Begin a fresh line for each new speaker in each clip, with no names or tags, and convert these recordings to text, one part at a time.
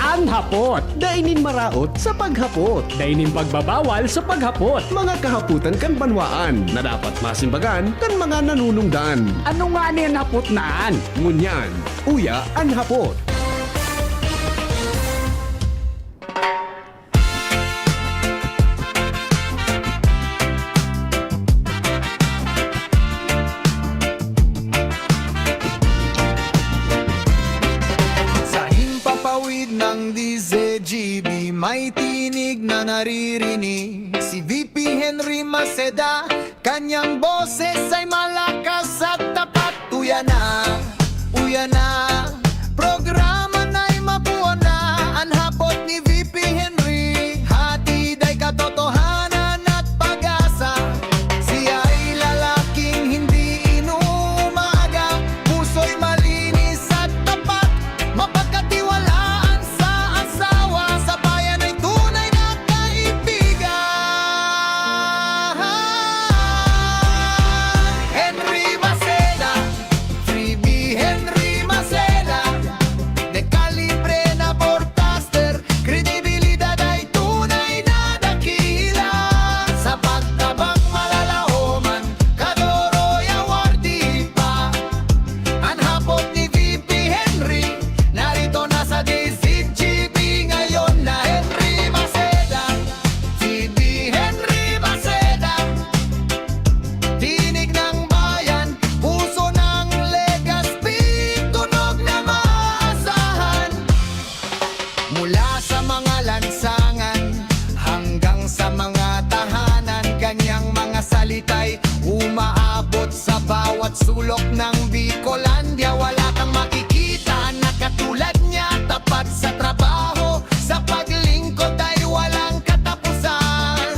Anhapot,
Dainin maraot sa paghapot.
dainin pagbabawal sa paghapot.
Mga kahaputan kan banwaan na dapat masimbagan kan mga nanunungdan.
Ano nga niyan hapot naan?
Ngunyan, uya ang hapot.
Sa himpapawid ng DZGB, may tinig na naririnig. Si VP Henry Maceda, kanyang boses ay malakas at tapat. Uya na, programa na'y mabuo na. Ang hapot ni VP Henry, hatid ay katotohanan at pag-asa. Siya ay lalaking hindi inuumaga, puso'y malinis at tapat, mapagkatiwalaan sa asawa, sa bayan ay tunay na kaibigan. Henry Maceda, Freebie Henry Maceda, de calibre na broadcaster, kredibilidad ay tunay na dakila. Sa pagtabang malalahoman, kadoro'y awardi pa. Ang hapot ni VP Henry, narito na sa DZGB ngayon na Henry Maceda. VP Henry Maceda, tinig ng bayan, puso ng Legazpi, tunog na maasahan. Mula sa mga lansangan hanggang sa mga tahanan, kanyang mga salita'y umaabot sa bawat sulok ng Bicolandia. Wala kang makikita na katulad niya, tapat sa trabaho, sa paglingkod ay walang katapusan.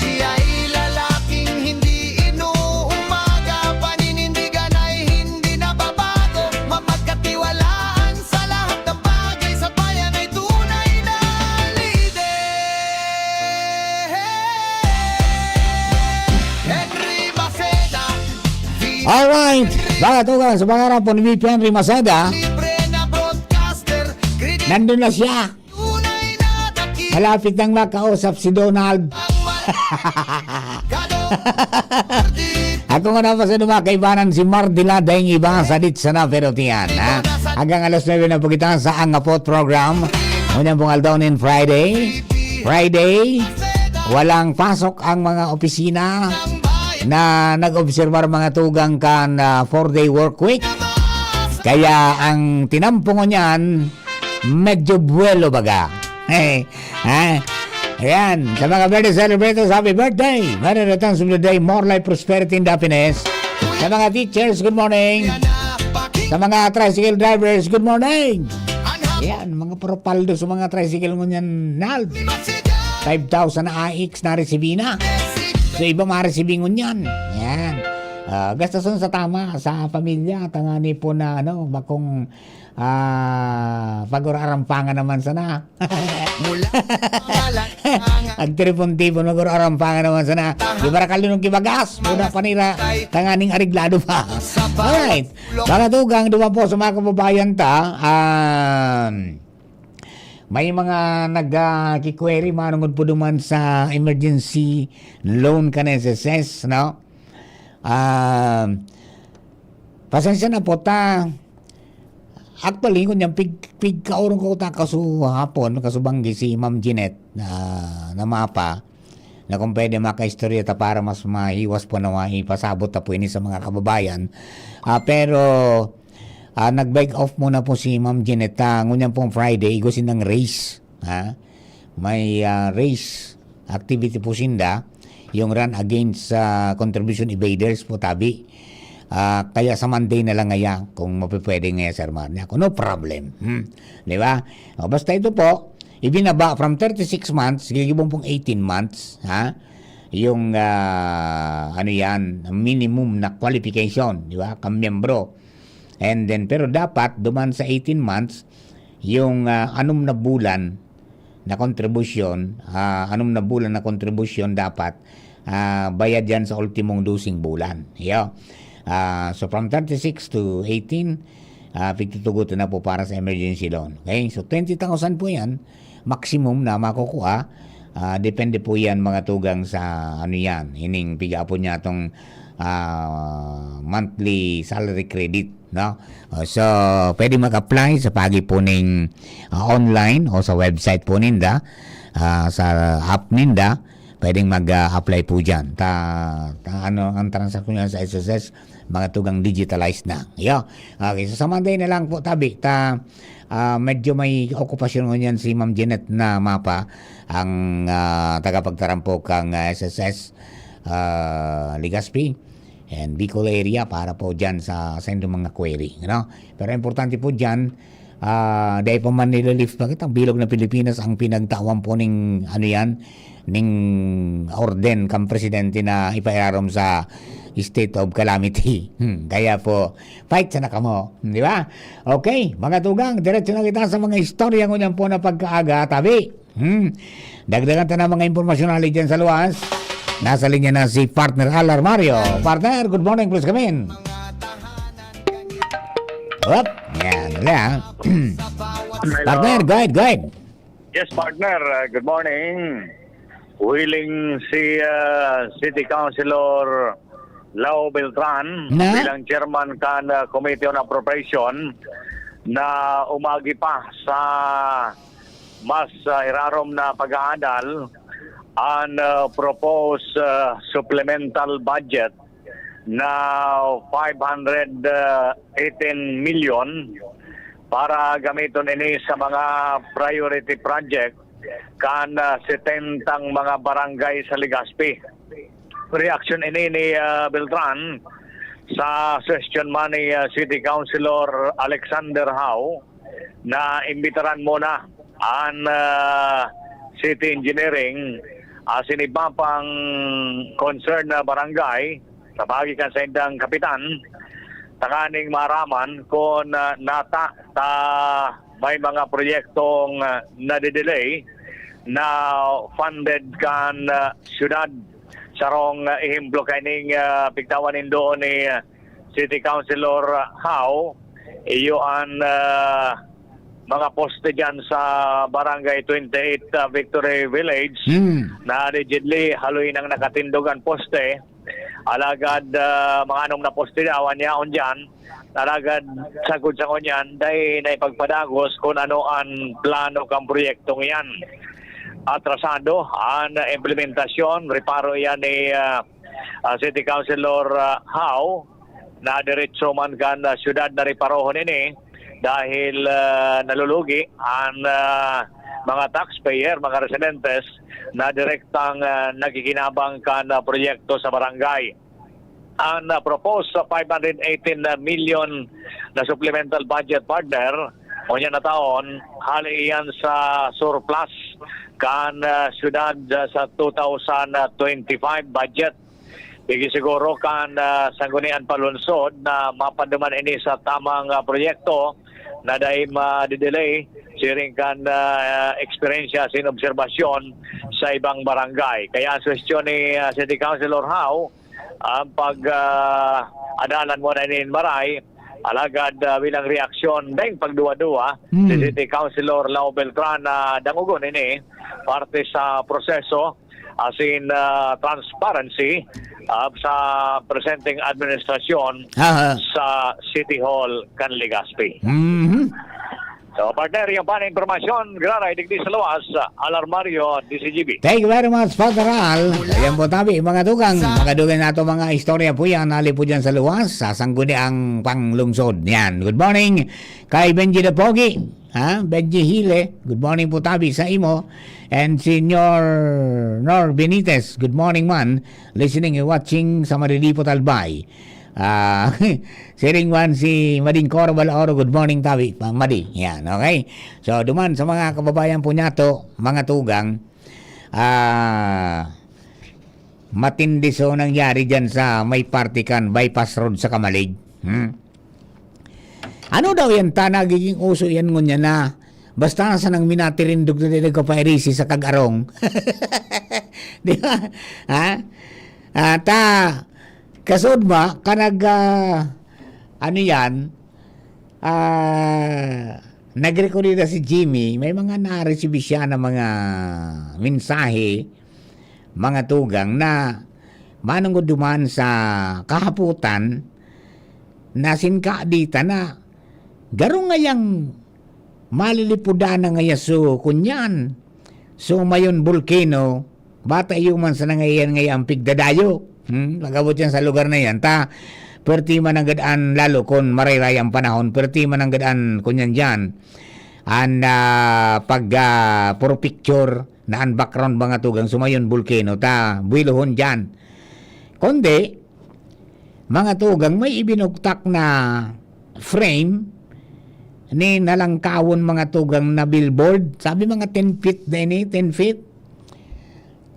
Siya'y lalaking hindi inuumaga, paninindigan ay hindi nababago, mapagkatiwalaan sa lahat ng bagay, sa bayan ay tunay na lider. Henry Maceda,
Alright, mga tugang sa pangarap po ni VP Henry Maceda,
libre na broadcaster,
nandun na siya.
tunay na dakila.
Malapit nang makausap si Donald. Ako nga naman sa mga kaibanan si Mardila dahil iba sa dit sana pero tiyan. Hanggang alas 9 na pugitan sa Angapot program. Unang bungal down in Friday, walang pasok ang mga opisina na nag-obserbar mga tugang kan 4-day work week. Kaya ang tinampungo niyan, medyo buwelo baga. Ayan, sa mga birthday celebrators, happy birthday! Merry returns of the day, more life, prosperity, and happiness. Sa mga teachers, good morning! Sa mga tricycle drivers, good morning! Ayan, mga propaldo sa mga tricycle mo niyan, Nald. 5,000 AX na resibina. So, iba maresibing niyan. Ayan. Gastason sa tama sa pamilya. Tangani po na, bakong pag-urarampangan naman sana. Ang tripon-tipon mag-urarampangan naman sana. Di ba kalunong kibagas? Muna panira, tanganing ariglado pa. Alright. Mga tugang, dumapo sa mga kababayan may mga nag-kikweri manungod po duman sa emergency loan ka na SSS, no? Pasensya na po ta. Actually, kung yung pigkaurong ko ta hapon, kasubanggi si Ma'am Jeanette na mapa, na kung pwede makaistorya ta para mas mahiwas po na ipasabot ta po ini sa mga kababayan. Pero nag-bike off muna po si Ma'am Jeanette. Ngunyan pong Friday, igusin ng race. May race activity po sinda, yung run against contribution evaders po tabi. Kaya sa Monday na lang ngaya kung mapipwede ngaya Sir Marnia ako, no problem. Di ba? Basta ito po, ibinaba from 36 months, gigibong pong 18 months, yung minimum na qualification, di ba? Kamiyembro. And then, pero dapat duman sa 18 months, yung 6 na bulan na contribution, dapat bayad yan sa ultimong dosing bulan. So from 36 to 18, pigtutugutan na po para sa emergency loan. Okay? So 20,000 po yan, maximum na makukuha. Depende po yan mga tugang sa ano yan. Hining piga po niya itong monthly salary credit. No? So, pwede mag-apply sa pagi po ng online o sa website po ninda, sa app ninda, pwedeng mag-apply po dyan. Ano ang transaksyon yan sa SSS, mga tugang digitalized na. Yeah. Okay, so sa Monday na lang po, tabi. Medyo may okupasyon yan si Ma'am Jeanette na mapa, ang tagapagtarampok ang SSS Legazpi and Bicol area para po dyan sa inyong mga query. No? Pero importante po dyan, dahil pa man nilalift, bakit ang bilog na Pilipinas ang pinagtawan po ng ano yan, ning orden kang presidente na ipaiarom sa state of calamity. Kaya po, fight sa nakamo. Di ba? Okay, mga tugang, diretso na kita sa mga istorya ko niyan po na pagkaaga, tabi. Dagdagan ta na mga impormasyon nalit dyan sa luwas. Nasa linya na si partner Alar Mario. Partner, good morning, please come in. Up, yan, wala. Partner, go ahead.
Yes, partner. Good morning. Willing si City Councilor Lau Beltran
Na?
bilang chairman kan Committee on Appropriation na umagi pa sa mas irarom na pag-aadal ang proposed supplemental budget na 518 million para gamiton ini sa mga priority project kan 70 mga barangay sa Legazpi. Reaction ini ni Beltran sa session man ni City Councilor Alexander Hau na imbitaran muna ang City Engineering sinibapang concern na barangay sa bagikan sa indang kapitan takaning maraman kung nata may mga proyektong nadidelay na funded kan syudad sarong ihimblo kaning pigtawan indo ni City Councilor Hau iyo ang mga poste dyan sa Barangay 28 Victory Village na allegedly haluin ang nakatindogan poste. Alagad mga anong na poste dawan niyaon dyan. Alagad sagod sa kunyan dahil na ipagpadagos kung ano ang plano kang proyektong yan. Atrasado ang implementasyon. Reparo yan ni City Councilor Hau na diretso man kan syudad na reparohon ini. Dahil nalulugi ang mga taxpayer, mga residentes na direktang nakikinabang kan proyekto sa barangay. Ang proposed 518 million na supplemental budget, partner o niya na taon, hali yan sa surplus kan syudad sa 2025 budget. Bigi siguro kan sanggunian palunsod na mapaduman ini sa tamang proyekto na dahil ma-delay siring kan eksperyensya sin obserbasyon sa ibang barangay. Kaya ang suwestyon ni City Councilor Hau ang pag-adalan mo na in Maray alagad bilang reaksyon dahil pagduwa-duwa si City Councilor Lau Beltran na dangugon ini parte sa proseso as in transparency sa presenting administrasyon sa City Hall kan Legazpi. So, partner, yung pa na informasyon, graray, digdi sa luwas, Alarmario, DCGB.
Thank you very much, Father Al. Ayan po tabi, mga dugang nato mga istorya po yan, nali po dyan sa luwas, sasangguni ang panglungsod. Yan, good morning kay Benji de Pogi, Benji Hile, good morning po tabi sa imo, and Senior Nor Benitez, good morning man, listening and watching sa Marilipot Albay. Siring one si Mading Corbal Oro, good morning tabi Pang Madi. Yan, okay. So duman sa mga kababayan po nato, mga tugang, matindi so nangyari dyan sa may partikan bypass road sa Kamalig. Ano daw yan ta nagiging uso yan ngunya na basta sa nang minatirindog na nila ko pairisi sa Kagarong. Di ba? Kasod ba kanag ano yan nag-record si Jimmy, may mga na-receive siya na mga mensahe, mga tugang na manong duman sa kahaputan na sinka dita na garo ngayang malilipudan na ngaya so kunyan. So mayon volcano, bata man sa nangayan ngayang pigdadayo. Pagabot yan sa lugar na yan. Perti man ang gadaan lalo kung marayray ang panahon, perti man ang gadaan kunyan dyan. Puro picture na ang background mga tugang sumayon volcano, builohon dyan. Kundi, mga tugang may ibinugtak na frame ni nalangkawon mga tugang na billboard. Sabi mga 10 feet na ini, 10 feet.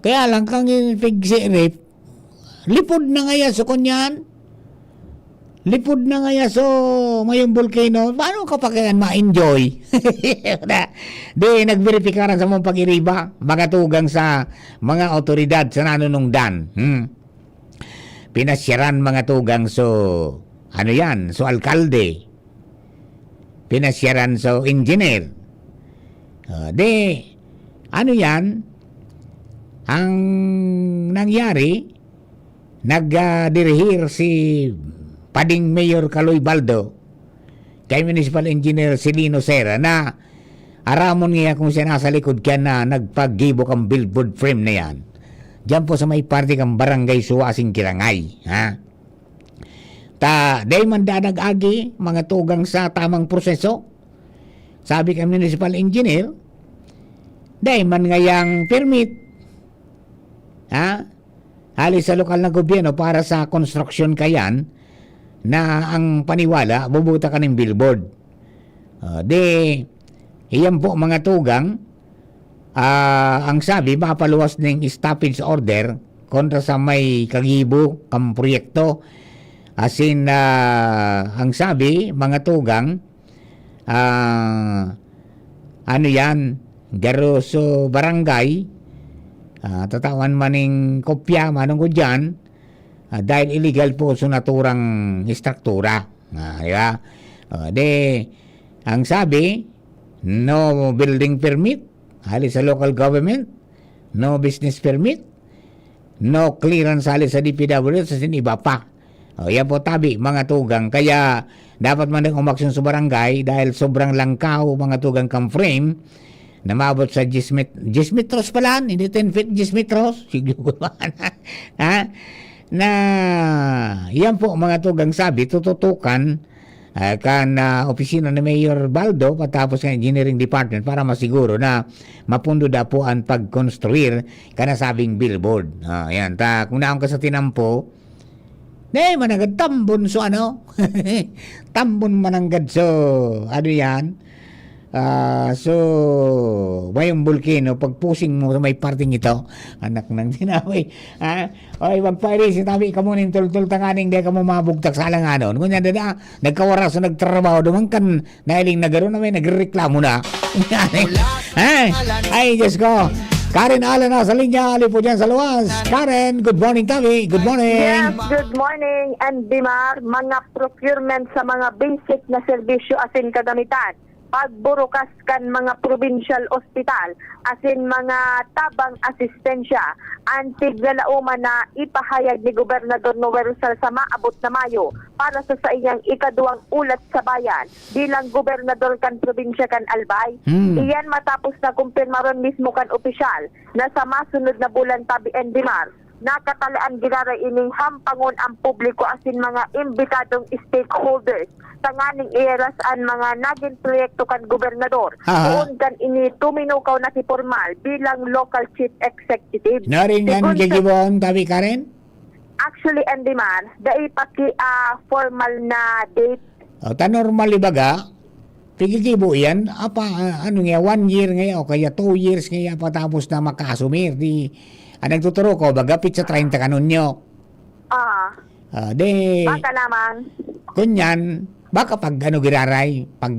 Kaya lang kang figsirip, lipod na ngaya so kunyan. Lipod na ngaya so mayong volcano. Paano ka pa kaya ma-enjoy? Di, nagverifikaran sa mong pag-iriba. Mga tugang sa mga otoridad sa nanunungdan. Pinasyaran mga tugang so alkalde. Pinasyaran so engineer. Ang nangyari, nagdirihir si Pading Mayor Kaloy Baldo kay Municipal Engineer Celino Serra na aramon niya kung siya nasa likod kaya na nagpagibok ang billboard frame na yan. Diyan po sa may parte kang barangay Suwasing Kirangay. Day man nag-agi mga tugang sa tamang proseso. Sabi kay Municipal Engineer, day man ngayang permit. Halis sa lokal na gobyerno para sa construction kayan na ang paniwala, bubuta ka ng billboard. Iyan po mga tugang, ang sabi, mapaluwas ng stoppage order kontra sa may kagibo kang proyekto. As in, ang sabi, mga tugang, Garoso Barangay, tatawan maning kopya, manong ko dyan, dahil illegal po sa naturang struktura. Diba? Ang sabi, no building permit, halis sa local government, no business permit, no clearance halis sa DPWH, sa iba pa. Yan po tabi, mga tugang. Kaya dapat man ng umaksyon sa barangay dahil sobrang langkaw mga tugang kang frame na maabot sa 10 metros pala, hindi 10 feet, 10 metros. Siguro na yan po mga tugang sabi, tututukan opisina ni Mayor Baldo patapos ng engineering department para masiguro na mapundo da po ang pagkonstruir kanasabing billboard. Yan, kung naon ka sa tinampo, managad tambon so tambon mananggad so yan. So mayong volcano pagpusing mo sa may parting ito, anak ng tinaway, oy magpairi si tabi ka mo ning tultul tanganing di ka mo mabugtak sa alanganon kunya nagkawaras so nagtrabaho duman kan nailing nagaro na may nagrereklamo na. Ay Diyos ko, Karen Ala na sa linya, ali po dyan sa luwas. Karen, good morning tabi, good morning.
Yes, good morning. And Dimar, mga procurement sa mga basic na serbisyo asin kagamitan. Pagburukas kan mga provincial hospital asin mga tabang asistensya antig galauman na ipahayag ni Gobernador Noel sa maabot na Mayo para sa iyang ikaduwang ulat sa bayan bilang gobernador kan probinsya kan Albay. Iyan matapos na kumpirmaron mismo kan opisyal na sa masunod na bulan tabi and Dimar nakatalaan ginaray ining hampangon ang publiko asin mga imbitadong stakeholders tanganing ierasan mga naging proyekto kan gobernador doon kan ini tuminukaw na si formal bilang local chief executive.
Narin yan gigibon tabi Karen?
Actually, Andiman, dahil pati formal na date.
Normal ibaga, pigigibo yan, ano nga, 1 year nga o kaya 2 years nga patapos na makasumir. Nagtuturo ko, bagapit sa 30 kanon nyo.
Baka naman.
Kunyan, baka pag giraray, pag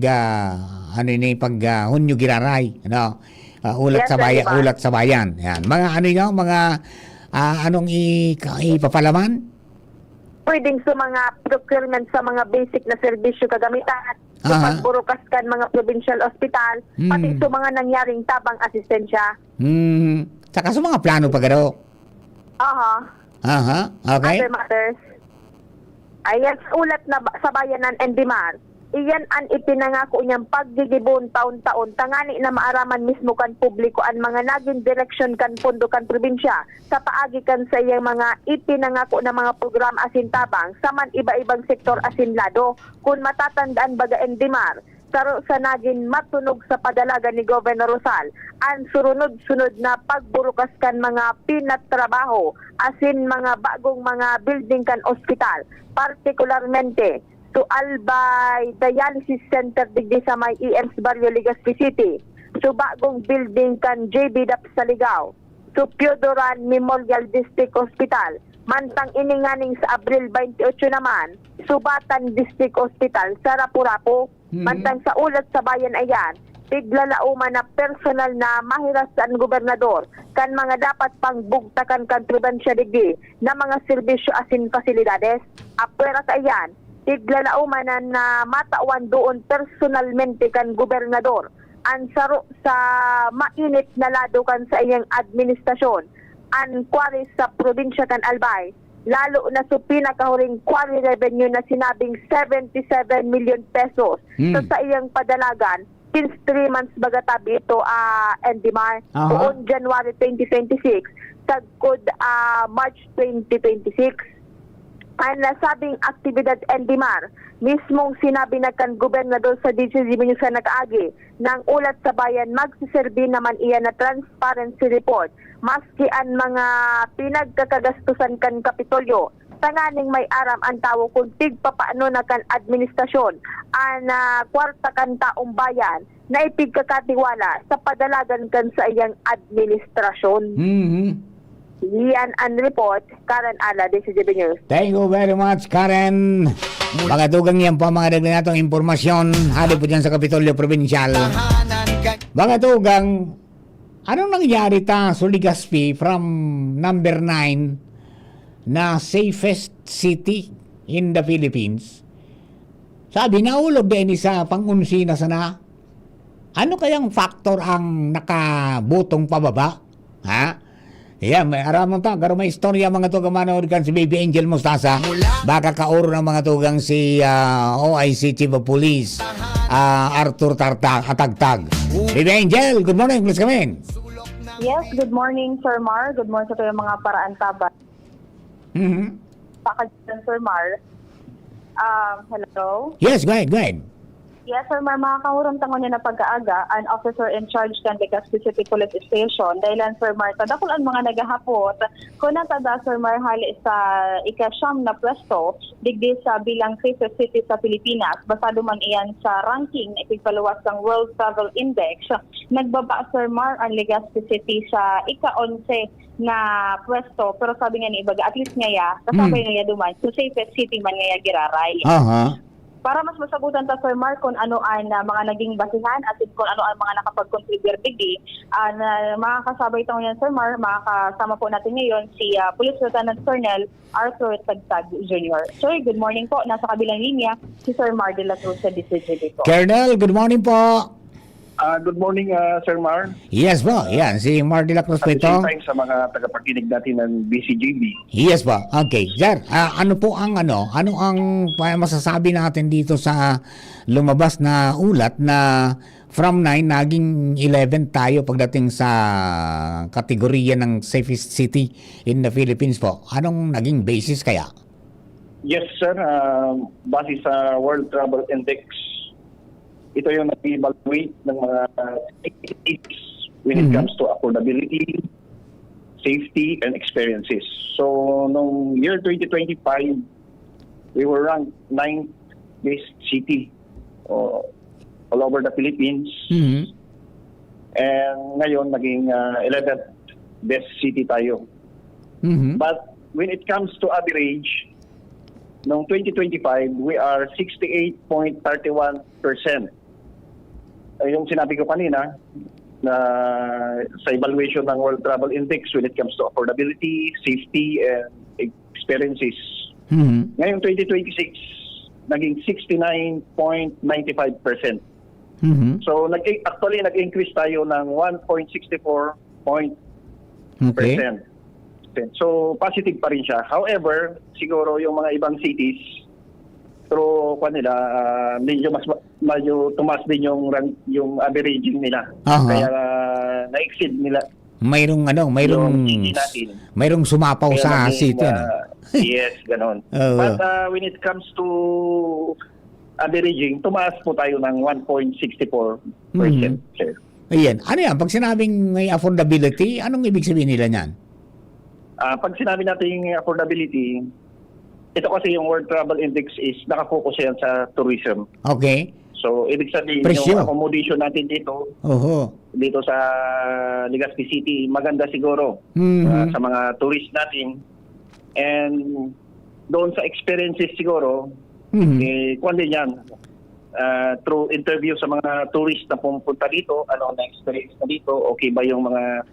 hunyo giraray, ulat
Yes,
sa bayan,
diba?
ulat sa bayan. Yan. Mga mga anong ipapalaman?
Pwedeng sa mga procurement sa mga basic na serbisyo kagamitan. So
Aha.
pagburukas kan mga provincial hospital, pati sa mga nangyaring tabang asistensya.
Saka sa mga plano pa garo.
Aha.
Aha, okay.
Other matters. Ayan, sa ulat na sa bayanan Endimar, iyan ang ipinangako niyang pagdidibon taon-taon tangani na maaraman mismo kan publiko ang mga naging direksyon kan pondo kan probinsya sa paagi kan sa iyang mga ipinangako na mga programa asin tabang sa man iba-ibang sektor asin lado. Kung matatandaan baga Endimar, saro sa naging matunog sa padalaga ni Governor Rosal ang surunod-sunod na pagburukas kan mga pinatrabaho asin mga bagong mga building kan ospital, partikularmente to Albay Dialysis Center digdi sa may EMS Barrio Legazpi City, so bagong building kan JB Dap sa Ligao, so Piodoran Memorial District Hospital, mantang ininganing sa Abril 28 naman, Subatan District Hospital sa Rapu-Rapu. Mantang sa ulat sa bayan ayan, tiglalauman na personal na mahiras sa gobernador kan mga dapat pang bugtakan kan probinsya digdi na mga serbisyo asin fasilidades. Apwera sa ayan, tiglalauman na matawan doon personalmente kan gobernador ang saro sa mainit na lado kan sa iyang administrasyon ang kwari sa probinsya kan Albay, lalo na sa pinakahuring quarry revenue na sinabing 77 million pesos. So sa iyang padalagan, since 3 months bagatabi ito, Endimar,
Aha.
noong January 2026, tagkod March 2026. Ang nasabing aktibidad Endimar, mismong sinabi na kan gobernador sa DCGB News sa nag-agi ng ulat sa bayan, magsiserbi naman iyan na transparency report maski ang mga pinagkakagastusan kan Kapitolyo. Tanganing may aram ang tao kung tigpapaano na kan administrasyon ang kwarta kan taong bayan na ipigkakatiwala sa padalagan kan sa iyang administrasyon. Yan ang report, Karen Ala, DCGB News.
Thank you very much, Karen. Mga tugang yan po mga dagdag natong impormasyon. Hali po dyan sa Kapitolyo Provincial.
Tahanan kan
Mga tugang, anong nangyari ta sa Legazpi from number 9 na safest city in the Philippines? Sabi, naulog din sa pang-unsi na sana. Ano kayang factor ang nakabutong pababa? Ha? Yeah, may aramon ta. Garo may istorya mga tugang manood kan si Baby Angel Mustasa. Baka kauro ng mga tugang si OIC Chief of Police Arthur Atagtag. Baby Angel, good morning. Please come in.
Yes, good morning, Sir Mar. Good morning sa kayo mga paraan taba. Pakadyan, Sir Mar. Hello?
Yes, go ahead, go ahead.
Yes, Sir Mar, makakahurong tangon niya na pag-aaga, an officer in charge kan Legazpi City Police Station. Dahilan, Sir Mar, tadakol ang mga nagahapot. Kung natada, Sir Mar, hali sa ikasyam na pwesto, digdi sa bilang safest city sa Pilipinas. Basado man iyan sa ranking na ipigpaluwas ng World Travel Index. Nagbaba, Sir Mar, ang Legazpi City sa ika-11 na pwesto. Pero sabi nga ni Ibaga, at least ngaya, kasabay nga duman, so safest city man ngaya giraray. Para mas masagutan ta, Sir Mark, kung ano ang mga naging basihan at kung ano ang mga nakapag-contribute digdi, makakasabay ito ngayon, Sir Mark, makakasama po natin ngayon si Police Lieutenant Colonel Arthur Tagtag Jr. Sir, good morning po. Nasa kabilang linya, si Sir Mar de la Cruz sa DCGB po.
Colonel, good morning po.
Good morning, Sir Mar.
Yes po, yan, si Mar de la Cruz po
At the
ito.
same time sa mga tagapakinig natin ng BCGB.
Yes po, okay. Sir, ano ang masasabi natin dito sa lumabas na ulat na from 9 naging 11 tayo pagdating sa kategorya ng safest city in the Philippines po. Anong naging basis kaya?
Yes, sir. Base sa World Travel Index, ito yung nag-evaluate ng mga activities when it comes to affordability, safety, and experiences. So, noong year 2025, we were ranked 9th best city all over the Philippines. And ngayon, naging 11th best city tayo. But when it comes to average, noong 2025, we are 68.31%. Yung sinabi ko kanina, na sa evaluation ng World Travel Index when it comes to affordability, safety, and experiences. Ngayong 2026, naging 69.95%.
Mhm.
So actually nag-increase tayo ng 1.64
Okay.
So positive pa rin siya. However, siguro yung mga ibang cities pero kanila medyo tumaas din yung averaging nila.
Aha.
Kaya na-exceed nila
Mayroong
yung city natin.
mayroong sumapaw
Kaya
sa
naging,
city, ano?
yes, ganon.
Oo.
But when it comes to averaging, tumaas po tayo ng 1.64%. Sir.
Ayan. Ano yan? Pag sinabing may affordability, anong ibig sabihin nila niyan?
Pag sinabi natin affordability, ito kasi yung World Travel Index is nakafocus yan sa tourism.
Okay.
So, ibig sabihin,
Presyo.
yung accommodation natin
Oho.
dito sa Legazpi City, maganda siguro
Mhm.
sa mga tourist natin. And doon sa experiences siguro,
Mhm.
kung din yan, through interview sa mga tourist na pumunta dito, ano na experience na dito, okay ba yung mga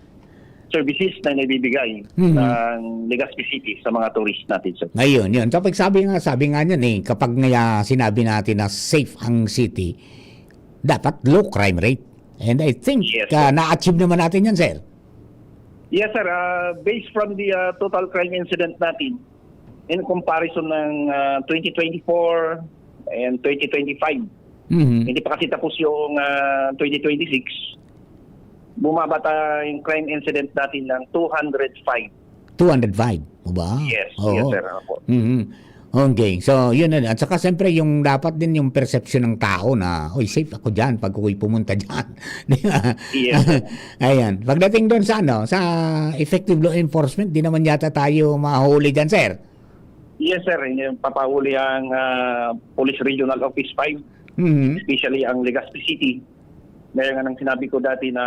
services na nabibigay ng Legazpi City sa mga tourist natin. So,
Ngayon, yun. So, pag sabi nga niyan kapag nga sinabi natin na safe ang city, dapat low crime rate. And I think
Yes, sir.
na-achieve naman natin yan, sir.
yes sir, based from the total crime incident natin, in comparison ng 2024 and 2025,
Mhm.
hindi pa kasi tapos yung 2026, bumaba yung crime incident natin ng 205.
205. Ba?
Yes,
Oo.
yes sir. Opo.
Mhm. Okay. So, yun na. At saka, siyempre, yung dapat din yung perception ng tao na, oy, safe ako dyan pag ako'y pumunta dyan. Di ba?
Yes, sir.
Ayan. Pagdating doon sa, sa effective law enforcement, di naman yata tayo mahuli dyan, sir.
Yes sir, yung papahuli ang Police Regional Office 5,
Mhm.
especially ang Legazpi City. Gaya nga ng sinabi ko dati na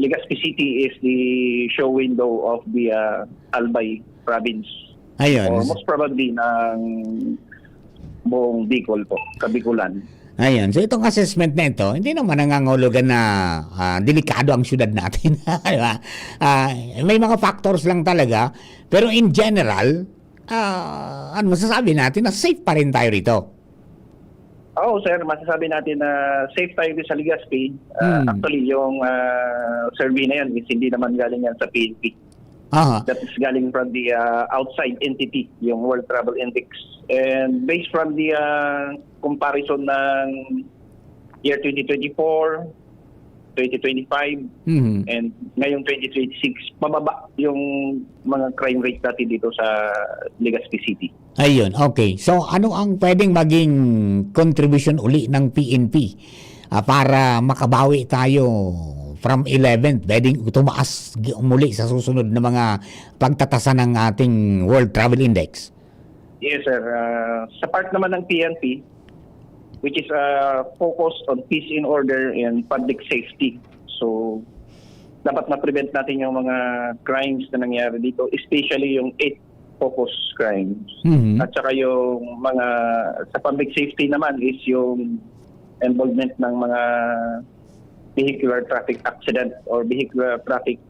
Legazpi City is the show window of the Albay province.
Ayun.
Or most probably ng buong Bicol po, Kabikulan.
Ayun. So, itong assessment na ito, hindi naman nangangahulugan na delikado ang syudad natin. Di ba? May mga factors lang talaga. Pero in general, ano masasabi natin na safe pa rin tayo rito?
Oo sir, masasabi natin na safe tayo din sa Legazpi. Actually, yung survey na yan is hindi naman galing yan sa PNP.
Aha.
That is galing from the outside entity, yung World Travel Index. And based from the comparison ng year 2024, 2025,
Mhm.
and ngayong 2026, mababa yung mga crime rate natin dito sa Legazpi City.
Ayun, okay. So, ano ang pwedeng maging contribution uli ng PNP para makabawi tayo from 11th, pwedeng tumaas muli sa susunod na mga pagtatasa ng ating World Travel Index?
Yes, sir. Sa part naman ng PNP, which is focused on peace and order and public safety. So, dapat ma-prevent natin yung mga crimes na nangyari dito, especially yung 8 focus crimes.
Mhm.
At saka yung mga, sa public safety naman is yung involvement ng mga vehicular traffic accident or vehicular traffic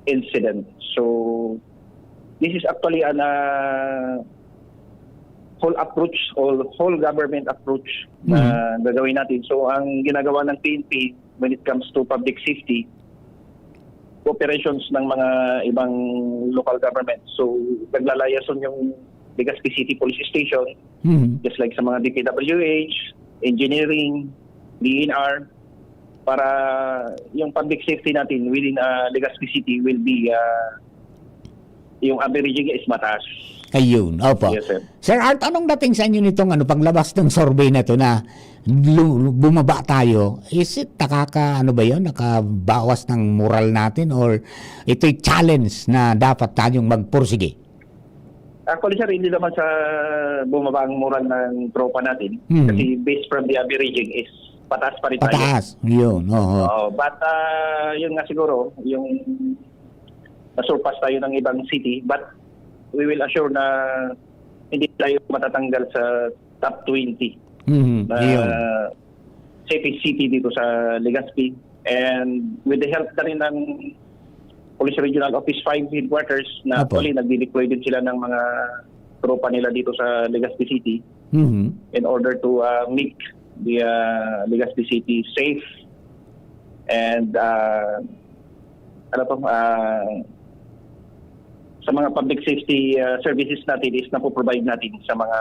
incident. So, this is actually an whole approach or whole government approach na gagawin natin. So, ang ginagawa ng PNP when it comes to public safety, operations ng mga ibang local government. So, naglalayason yung Legazpi City Police Station,
Mhm.
just like sa mga DPWH, engineering, DNR, para yung public safety natin within Legazpi City will be yung averaging is mataas.
Ayun, opo.
Yes, sir.
Sir Art, anong dating sa inyo nitong paglabas ng survey na to na bumaba tayo? Is it nakabawas ng moral natin or ito'y challenge na dapat tayong magpursige?
Actually, sir, hindi naman sa bumaba ang moral ng tropa natin.
Hmm.
Kasi based from the averaging is pataas pa rin tayo.
Pataas. Yun, oo.
But yun nga siguro, yung nasurpass tayo ng ibang city, but we will assure na hindi tayo matatanggal sa top 20
Mhm.
na
Yun.
safest city dito sa Legazpi. And with the help na rin ng Police Regional Office 5 headquarters na
Apo.
actually nagdi-deploy din sila ng mga tropa nila dito sa Legazpi City.
Mhm.
in order to make the Legazpi City safe and sa mga public safety services natin is napoprovide natin sa mga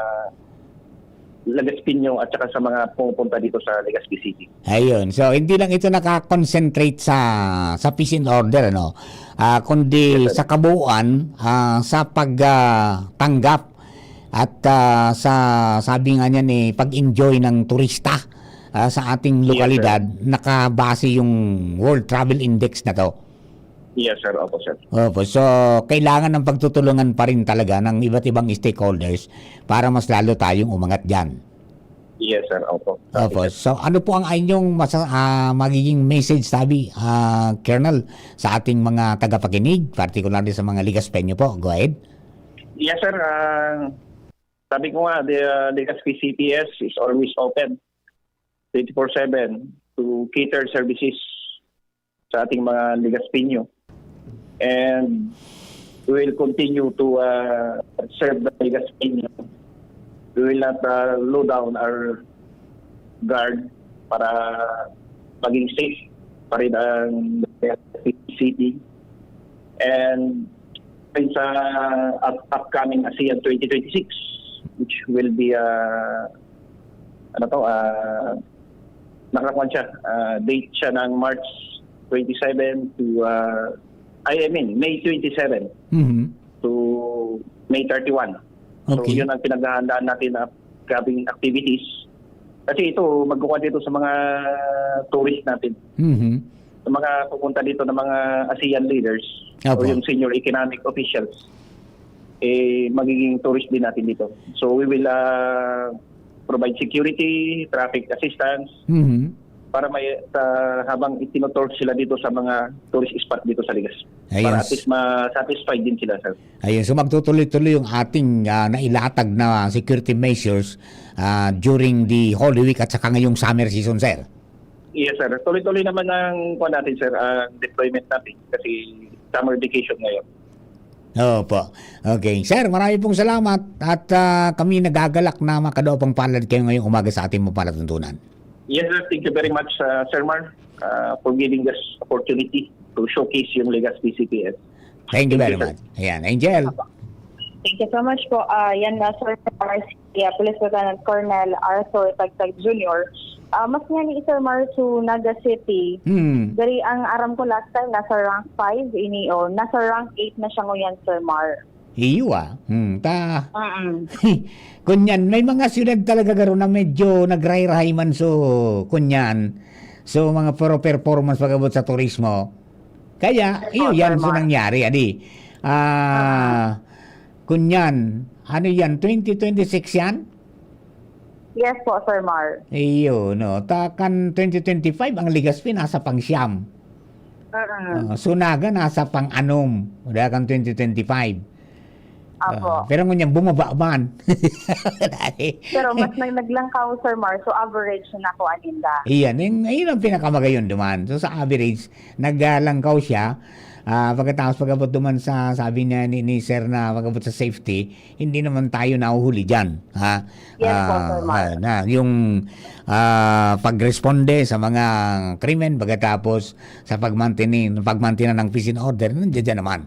Legazpino at saka sa mga pumupunta dito sa Legazpi City.
Ayun. So, hindi lang ito nakakonsentrate sa peace and order, ano? Kundi sa kabuuan, sa pagtanggap at sa sabi nga niya pag-enjoy ng turista sa ating lokalidad, nakabase yung World Travel Index na to.
Yes, sir. Opo, sir.
Opo. So, kailangan ng pagtutulungan pa rin talaga ng iba't ibang stakeholders para mas lalo tayong umangat dyan.
Yes, sir. Opo.
Opo. So, ano po ang inyong magiging message, sabi, Colonel, sa ating mga tagapakinig, particularly sa mga Ligaspeño po? Go ahead.
Yes, sir. Sabi ko nga, the Legazpi CPS is always open 24/7 to cater services sa ating mga Legazpino. And we will continue to serve the Legazpino. We will not low down our guard para maging safe pa rin ang Legazpi City. And sa upcoming ASEAN 2026, which will be nakakuan siya, date siya ng March 27 to May 27 to May 31. So
Okay.
yun ang pinaghahandaan natin na gabing activities. Kasi ito, magkukuha dito sa mga tourist natin.
Mhm.
Sa mga pupunta dito ng mga ASEAN leaders
Opo.
o yung senior economic officials, magiging tourist din natin dito. So we will provide security, traffic assistance,
Mhm.
para habang itinotour sila dito sa mga tourist spot dito sa Ligas.
Ayun.
Para at least ma-satisfied din sila, sir.
Ayun, so magtutuloy-tuloy yung ating nailatag na security measures during the Holy Week at saka ngayong summer season, sir.
Yes, sir. Tuloy-tuloy naman ang natin, sir, ang deployment natin kasi summer vacation ngayon.
Opo. Okay. Sir, marami pong salamat at kami nagagalak na makadaupang palad kayo ngayong umaga sa ating mga palatuntunan.
Yes, sir. Thank you very much, Sir Mar, for giving us opportunity to showcase yung Legazpi CPS.
Thank you very
Thank you,
much. Ayan, Angel.
Thank you so much po. Yan na, Sir Police Lieutenant Colonel Arthur Tagtag Jr. Mas nga ni Sir Mar to Naga City. Dari ang aram ko last time, nasa rank 5 inio. Nasa rank 8 na siya ngayon, Sir Mar.
Iyo kunyan, may mga siyudad talaga garo na medyo nagray-ray man so kunyan. So mga performance pagabot sa turismo. Kaya, iyo yan so nangyari, adi. Kunyan, ano yan, 2026 yan?
Yes po, Sir Mar.
Iyo, no. Takan 2025, ang Legazpi nasa pang-siyam. Sunaga nasa pang-anom. Dakan 2025.
Apo.
Pero ngunyan bumaba man.
Pero mas naglangkaw, Sir Mar, so average na ako aninda.
Iyan ang pinakamagayon duman. So sa average, naglangkaw siya. Pagkatapos pagabot duman sa sabi niya ni Sir na pagabot sa safety, hindi naman tayo nahuhuli dyan. Ha?
Yes po, Sir Mar.
Yung pagresponde sa mga krimen, pagkatapos sa pagmantinan ng peace and order, nandiyan naman.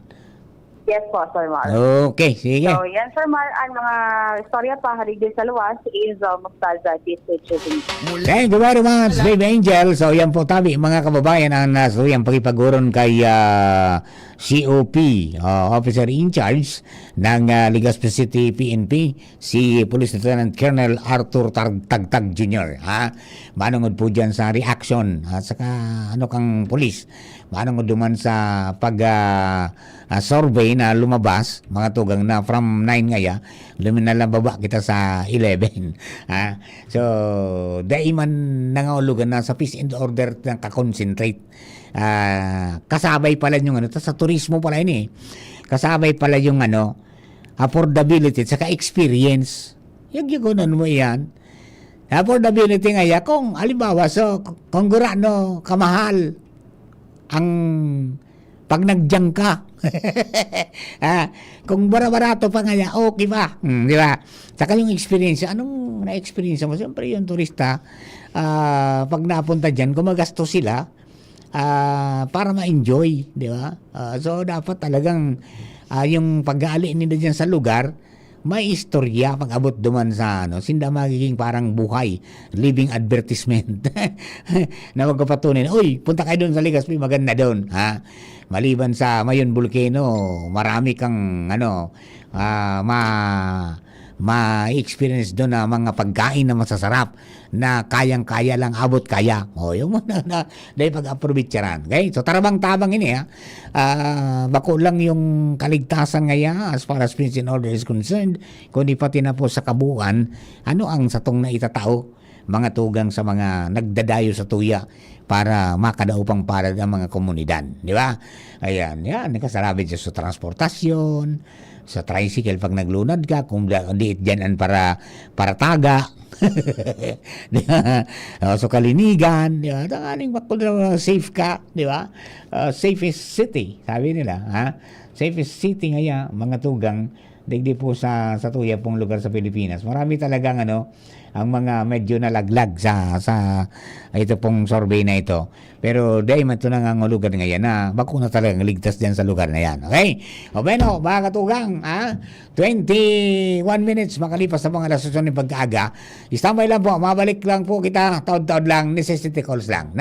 Yes po, Sir Mar.
Okay, sige.
So, yan, Sir Mar, ang mga istorya pa harigay sa luwas is Mustaza District.
Thank you very much, Baby Angel. So, yan po tabi, mga kababayan, ang nasuyang pakipaguron kay COP, Officer in Charge ng Legazpi City PNP, si Police Lieutenant Colonel Arthur Tagtag Jr. Manungod po dyan sa reaction at saka kang police. Manungod duman sa survey na lumabas, mga tugang na from 9 ngaya, luminalababa kita sa 11. So, daiman nangaulugan na sa peace and order na kakonsentrate. Kasabay pala yung sa turismo pala yun kasabay pala yung affordability at saka experience. Yung mo yan. Affordability nga kung halimbawa, so kung gurano kamahal ang pag nagjang ka. Kung barato pa nga, okay pa. Di ba? Saka yung experience, anong na-experience mo? Siyempre yung turista, pag napunta dyan, gumagastos sila para ma-enjoy. Di ba? So, dapat talagang yung pag-aali nila dyan sa lugar, may istorya pag abot duman sa sinda magiging parang buhay, living advertisement na magpapatunay, uy, punta kayo doon sa Legazpi, maganda doon, ha? Maliban sa Mayon Volcano, marami kang ma-experience doon na mga pagkain na masasarap na kayang-kaya lang, abot kaya. Yung na dahil pag-aprovityaran. Okay? So, tarabang-tabang ini, ha? Bako lang yung kaligtasan ngaya as far as Prince in Order is concerned, kundi pati na po sa kabuuan, ano ang satong na itatao, mga tugang sa mga nagdadayo sa tuya para makadaupang para ng mga komunidad. Di ba? Ayan, yan. Nakasarabit siya sa transportasyon, sa tricycle pag naglunad ka, kung diit dyan para taga. Di ba? So kalinigan, di ba? Tanganing safe ka, di ba? Safest city, sabi nila. Ha? Safest city ngaya, mga tugang, digdi po sa tuya pong lugar sa Pilipinas. Marami talagang ang mga medyo nalaglag sa ito pong survey na ito. Pero dahil man ito na nga lugar ngayon na bako na talagang ligtas dyan sa lugar na yan. Okay? O bueno, mga katugang, 21 minutes makalipas sa mga lasosyon ng pagkaaga. Istambay lang po, mabalik lang po kita, taod-taod lang, necessity calls lang.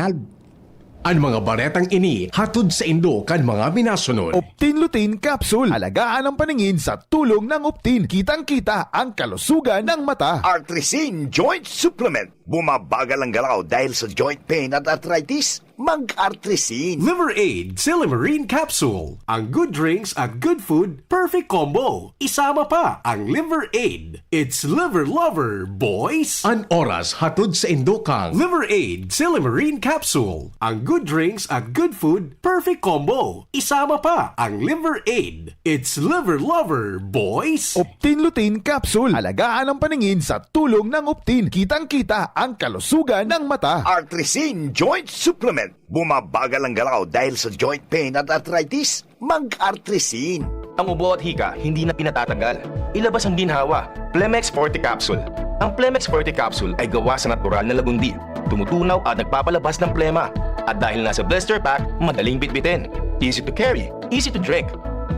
Ang mga baretang ini hatod sa Indo kan mga minasunod.
Optin Lutein Capsule. Alagaan ang paningin sa tulong ng Optin. Kitang-kita ang kalusugan ng mata.
Artrisin Joint Supplement. Bumabagal ang galaw dahil sa joint pain at arthritis. Mag-Artrisin.
Liver Aid Silimarine Capsule. Ang good drinks at good food, perfect combo. Isama pa ang Liver Aid. It's liver lover, boys.
An oras hatod sa Indo kang
Liver Aid Silimarine Capsule. Ang good drinks at good food, perfect combo. Isama pa ang Liver Aid. It's liver lover, boys.
Optin Lutein Capsule. Alagaan ang paningin sa tulong ng Optin. Kitang-kita ang kalusugan ng mata.
Artrisin Joint Supplement. Bumabagal ang galaw dahil sa joint pain at arthritis. Mag-Artrisin.
Ang ubo at hika hindi na pinatatanggal. Ilabas ang ginhawa. Plemex Forte Capsule. Ang Plemex Forte Capsule ay gawa sa natural na lagundi. Tumutunaw at nagpapalabas ng plema. At dahil nasa blister pack, madaling bitbitin. Easy to carry, easy to drink.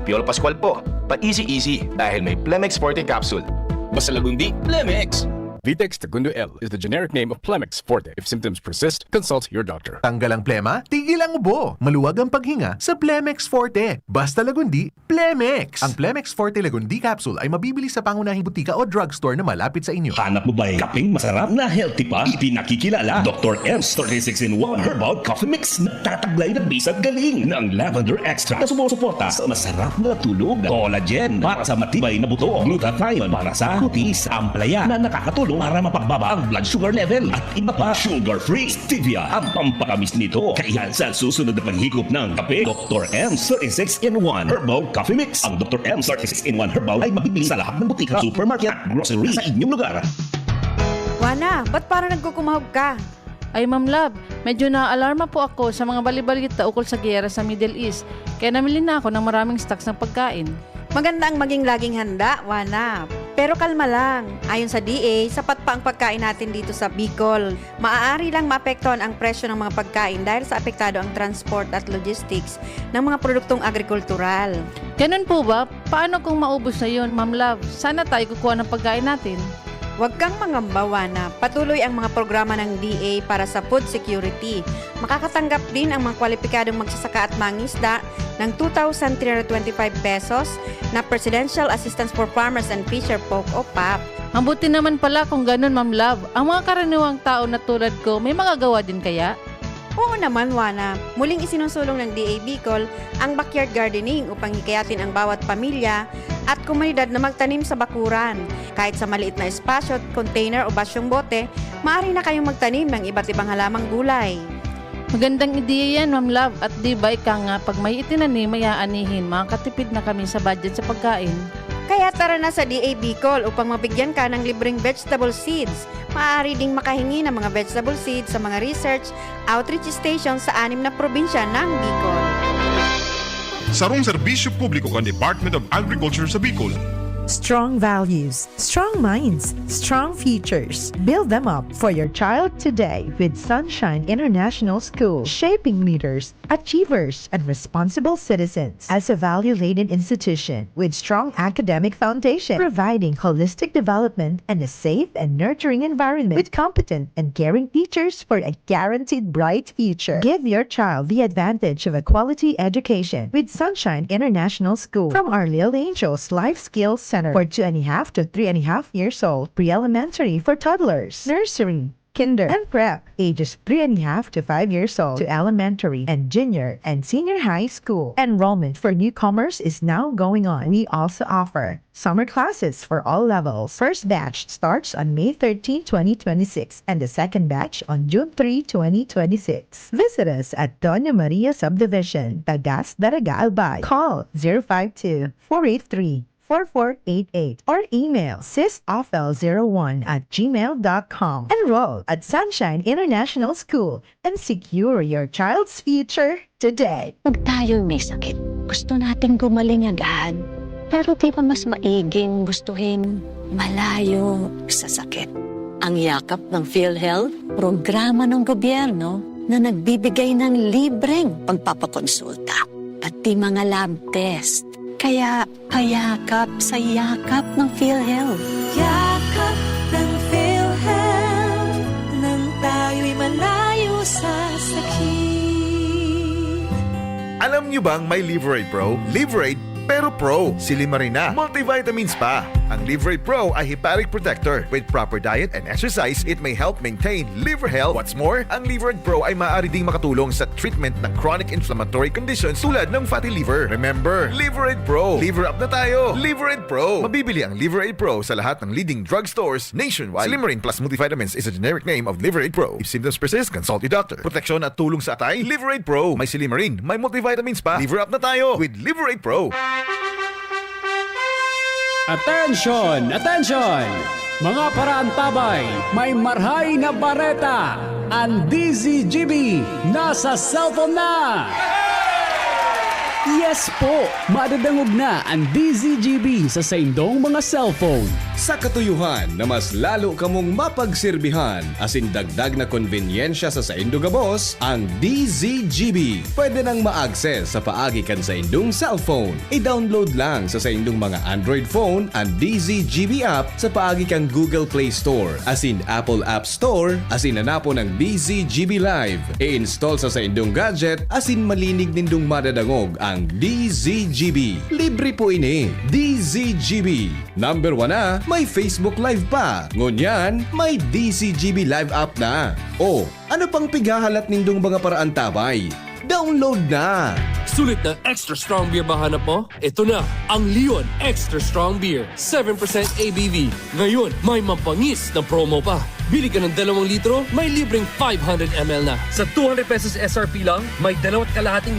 Piolo Pascual po, pa easy dahil may Plemex Forte Capsule. Basta lagundi, Plemex!
Vitex Segundo L is the generic name of Plemex Forte. If symptoms persist, consult your doctor.
Tanggal ang plema, tigil ang ubo. Maluwag ang paghinga sa Plemex Forte. Basta lagundi, Plemex. Ang Plemex Forte Lagundi Capsule ay mabibili sa pangunahing butika o drugstore na malapit sa inyo.
Hanap mo ba yung kapeng masarap na healthy pa? Ipinakikilala Dr. M's 36-in-1 Herbal Coffee Mix. Nagtataglay na bisag galing ng lavender extract na sumusuporta sa masarap na tulog. Collagen para sa matibay na buto. Glutathione para sa kutis. Amplaya na nakakatulong para mapagbaba ang blood sugar level. At iba pa, sugar-free stevia ang pampatamis nito. Kaya sa susunod na paghigop ng kape, Dr. M's 36-in-1 Herbal Coffee Mix. Ang Dr. M's 36-in-1 Herbal ay mabibili sa lahat ng butika, supermarket at grocery sa inyong lugar.
Wana, ba't parang nagkukumahog ka?
Ay Ma'am Love, medyo na-alarma po ako sa mga balibalita ukol sa giyera sa Middle East. Kaya namili na ako ng maraming stocks ng pagkain.
Maganda ang maging laging handa, Wana. Pero kalma lang. Ayon sa DA, sapat pa ang pagkain natin dito sa Bicol. Maaari lang maapektuhan ang presyo ng mga pagkain dahil sa apektado ang transport at logistics ng mga produktong agrikultural.
Ganun po ba? Paano kung maubos na yun, Ma'am Love? Sana tayo kukuha ng pagkain natin.
Huwag kang mangamba, Wana. Patuloy ang mga programa ng DA para sa food security. Makakatanggap din ang mga kwalipikadong magsasaka at mangisda ng 2,325 pesos na Presidential Assistance for Farmers and Fisher Folk o PAP.
Ang buti naman pala kung ganun, Ma'am Love. Ang mga karaniwang tao na tulad ko, may magagawa din kaya?
Oo naman, Wana. Muling isinusulong ng DA Bicol ang backyard gardening upang hikayatin ang bawat pamilya at komunidad na magtanim sa bakuran. Kahit sa maliit na espasyo, container o basyong bote, maaari na kayong magtanim ng iba't ibang halamang gulay.
Magandang ideya yan, Ma'am Love. At di ba ika nga, pag may itinanim, may aanihin, makakatipid na kami sa budget sa pagkain.
Kaya tara na sa DA Bicol upang mabigyan ka ng libreng vegetable seeds. Maaari ding makahingi ng mga vegetable seeds sa mga research outreach station sa 6 na probinsya ng Bicol.
sarong serbisyo publiko kan Department of Agriculture sa Bicol.
Strong values, strong minds, strong futures. Build them up for your child today with Sunshine International School, shaping leaders, achievers, and responsible citizens. As a value-laden institution with strong academic foundation, providing holistic development and a safe and nurturing environment with competent and caring teachers for a guaranteed bright future. Give your child the advantage of a quality education with Sunshine International School from Our Little Angels Life Skills Center for 2.5 to 3.5 years old, pre-elementary for toddlers, nursery, kinder, and prep, ages 3.5 to 5 years old to elementary and junior and senior high school. Enrollment for newcomers is now going on. We also offer summer classes for all levels. First batch starts on May 13, 2026 and the second batch on June 3, 2026. Visit us at Doña Maria Subdivision, Tagas, Daraga, Albay. Call 052-483-4488 or email sisofl01@gmail.com. Enroll at Sunshine International School and secure your child's future today.
Pag tayo'y may sakit, gusto nating gumaling agad. Pero di ba mas maiging gustuhin malayo sa sakit? Ang yakap ng PhilHealth, programa ng gobyerno na nagbibigay ng libreng pagpapakonsulta, pati mga lab test. Kaya payakap sa yakap ng PhilHealth.
Yakap ng PhilHealth, nang tayo'y malayo sa sakit.
Alam niyo bang may Liverade Pro? Liverade pero Pro, silimarin na, multivitamins pa. Ang Liverade Pro ay hepatic protector. With proper diet and exercise, it may help maintain liver health. What's more, ang Liverade Pro ay maaari ding makatulong sa treatment ng chronic inflammatory conditions tulad ng fatty liver. Remember, Liverade Pro. Liver up na tayo. Liverade Pro. Mabibili ang Liverade Pro sa lahat ng leading drugstores nationwide. Silimarin plus multivitamins is a generic name of Liverade Pro. If symptoms persist, consult your doctor. Proteksyon at tulong sa atay, Liverade Pro. May silimarin, may multivitamins pa. Liver up na tayo with Liverade Pro.
Attention! Attention! Mga paraantabay, may marhay na bareta. Ang DZGB nasa cellphone na! Yes po! Madadangog na ang DZGB sa saindong mga cellphone.
Sa katuyuhan na mas lalo kamong mapagsilbihan asin dagdag na konbinyensya sa saindo gabos, ang DZGB pwede nang ma-access sa paagi kan sa indong cellphone. I-download lang sa saindong mga Android phone ang DZGB app sa paagi kang Google Play Store asin Apple App Store asin hanapo ng DZGB Live. I-install sa saindong gadget asin malinig nindong madadangog ang DZGB. Libre po ini. DZGB. Number 1 na, may Facebook Live pa. Ngunyan, may DZGB Live app na. O, ano pang pigahalat nindong mga paraan tabay? Download na!
Sulit na extra strong beer ba hanap mo? Ito na, ang Leon Extra Strong Beer. 7% ABV. Ngayon, may mapangis na promo pa. Bili ka ng 2 litro, may libreng 500 ml na. Sa 200 pesos SRP lang, may 2.5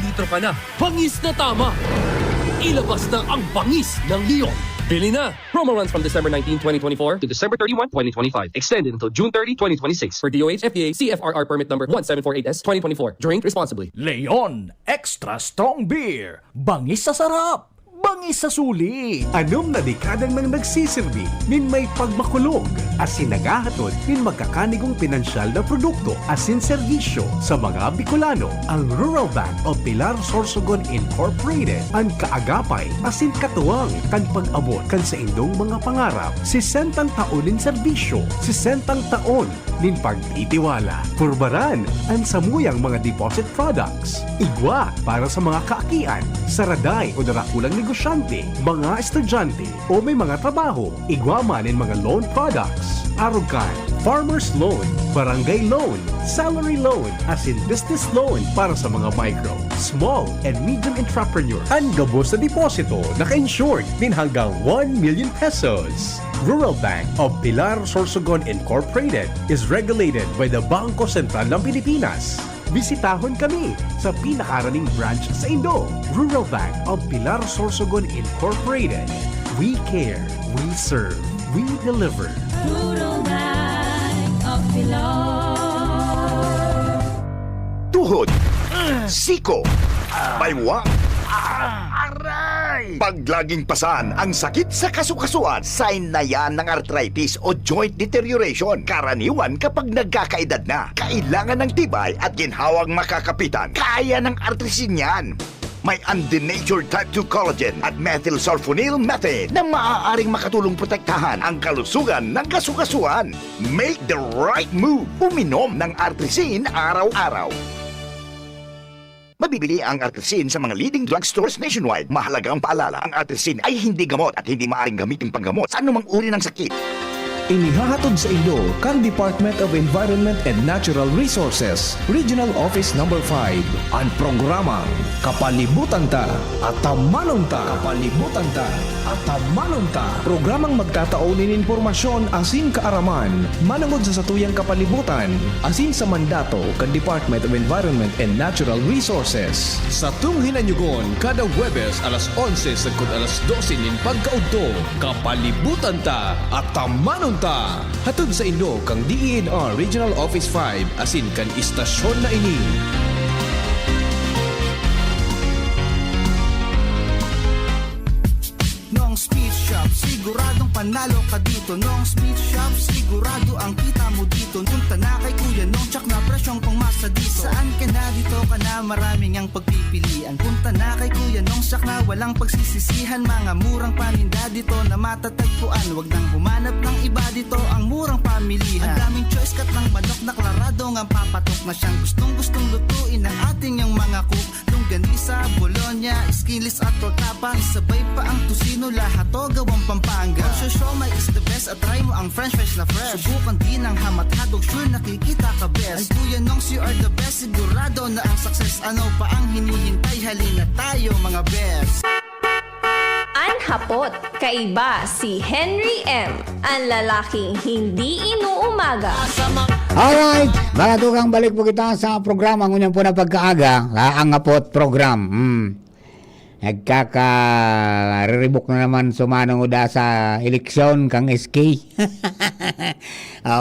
litro ka na. Pangis na tama! Ilabas na ang pangis ng Leon. Bili na! Promo runs from December 19, 2024 to December 31, 2025. Extended until June 30, 2026 for DOH FDA CFRR permit number 1748S 2024. Drink responsibly.
Leon Extra Strong Beer. Bangis sa sarap. Bangis sa suli.
Anom na dekadang nang nagsisilbi, min may pagmakulog, asin nagahatod, min magkakanigong pinansyal na produkto, asin serbisyo sa mga Bicolano. Ang Rural Bank of Pilar Sorsogon Incorporated, ang kaagapay, asin katuwang, kan pag-abot kan sa indong mga pangarap, 60 taon nin serbisyo, 60 taon nin pagtitiwala. Purbaran, ang samuyang mga deposit products. Igwa para sa mga kaakian, saraday o darakulang negosyante, mga estudyante o may mga trabaho. Igwa man in mga loan products. Arugan, farmer's loan, barangay loan, salary loan, as in business loan para sa mga micro, small, and medium entrepreneur. Ang gabos sa deposito, naka-insured din hanggang 1 million pesos. Rural Bank of Pilar Sorsogon Incorporated is regulated by the Bangko Sentral ng Pilipinas. Bisitahon kami sa pinakaraning branch sa Indo. Rural Bank of Pilar Sorsogon Incorporated. We care, we serve, we deliver.
Rural Bank of Pilar.
Tuhod, siko, baywa, Aray! Pag laging pasan ang sakit sa kasukasuan, sign na yan ng arthritis o joint deterioration. Karaniwan kapag nagkakaedad na, kailangan ng tibay at ginhawang makakapitan. Kaya ng artrisin yan. May undenatured type 2 collagen at methylsulfonyl methane na maaaring makatulong protektahan ang kalusugan ng kasukasuan. Make the right move. Uminom ng artrisin araw-araw. Mabibili ang artrisin sa mga leading drugstores nationwide. Mahalaga ang paalala, ang artrisin ay hindi gamot at hindi maaaring gamitin panggamot sa anumang uri ng sakit.
Inihahatod sa inyo kang Department of Environment and Natural Resources, Regional Office Number 5, ang programang Kapalibutan Ta at Tamanon Ta. Kapalibutan Ta at Tamanon Ta. Programang magtataon ng impormasyon asin kaaraman, manungod sa satuyang kapalibutan, asin sa mandato kang Department of Environment and Natural Resources. Sa tung hinanyugon, kada Huwebes alas 11 sagkod alas 12 nin pagkaudto, Kapalibutan Ta at Tamanon Ta. Hatod sa inyo kang DENR Regional Office 5 asin kan istasyon na ini.
Nong Speed Shop, siguradong panalo ka dito. Nong Speed Shop, sigurado ang kita mo dito. Punta na kay Kuya Nong, tsak na presyong pangmasa dito. Saan ka na dito ka na, maraming ang pagpipilian. Punta na kay Kuya Nong, tsak na walang pagsisisihan. Mga murang paninda dito na matatagpuan. Huwag nang humanap ng iba dito, ang murang pamilihan. Ang daming choice kat ng manok na klarado ang papatok na siyang gustong lutuin ng ating yung mga cook. Longganisa, Bologna, skinless at tortapa. Isabay pa ang tusino, lahat to gawang Pampanga. Siomai is the best at try mo ang french fries na fresh. Subukan din ang hamat-hadog, sure nakikita ka best. Ay Kuya Nongs, you are the best, sigurado na ang success. Ano pa ang hinihintay, halina tayo mga best.
Anhapot, kaiba si Henry M. Ang lalaking hindi inuumaga.
Alright, mga tukang balik po kita sa programa ngunyang po na pagkaaga, ang Apot program. Nagkaka-riribok na naman sumanong uda sa eleksyon kang SK.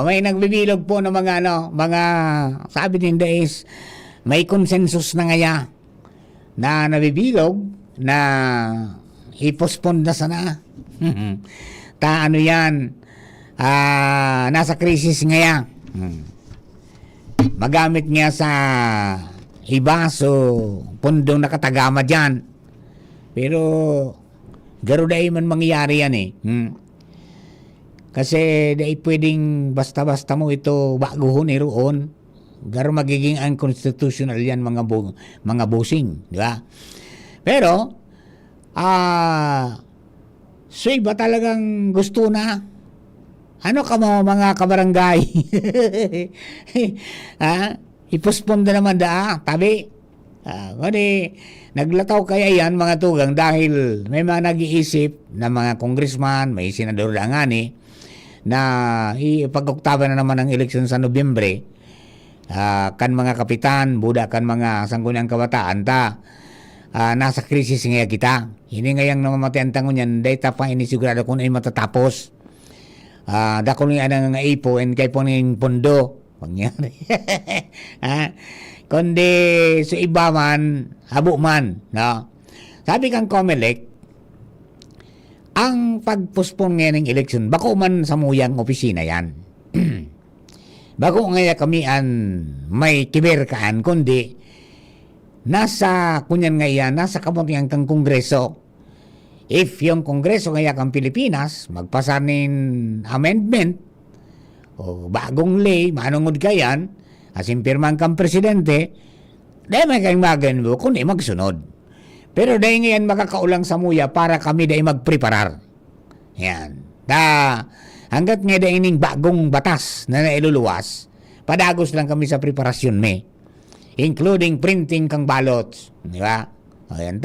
May nagbibilog po ng mga mga sabi din is may consensus na ngaya na nabibilog na i-postpone na sana. Ano yan, nasa krisis ngaya. Magamit niya sa iba so pundong nakatagama dyan. Pero garo dahil man mangyayari yan kasi dahil pwedeng basta-basta mo ito baguhon roon. Garo magiging unconstitutional yan mga busing, di ba? Pero so iba talagang gusto na. Ano ka mga kabarangay? Ipospon na naman tabi. Naglataw kaya yan mga tugang dahil may mga nag-iisip na mga congressman, may senador na nga na ipag-oktaban na naman ang eleksyon sa Nobyembre. Kan mga kapitan, buda kan mga sangguniang kabataan nasa krisis nga kita. Ini ngayang namamatayan tangon yan, dahil pa inisigurado kung ay matatapos. Dako ni anang ipo and kay po ning pondo pangyari. Kundi sa iba man habo man, no? Sabi kang Comelec, ang pagpospon ngayon ng eleksyon bako man sa muyang opisina yan. Bako ngaya kami may kiber kaan kundi nasa kunyan ngayon nasa kamotiang kang kongreso. If yung Kongreso ngaya kang Pilipinas magpasa nin amendment o bagong lay, manungod kayan, asimpirman kang presidente, dahil may kayong magan mo, kundi magsunod. Pero dahil ngayon makakaulang sa muya para kami dahil magpreparar. Yan. Hanggat nga dahil ining bagong batas na nailuluwas, padagos lang kami sa preparasyon including printing kang ballots. Di ba? O yan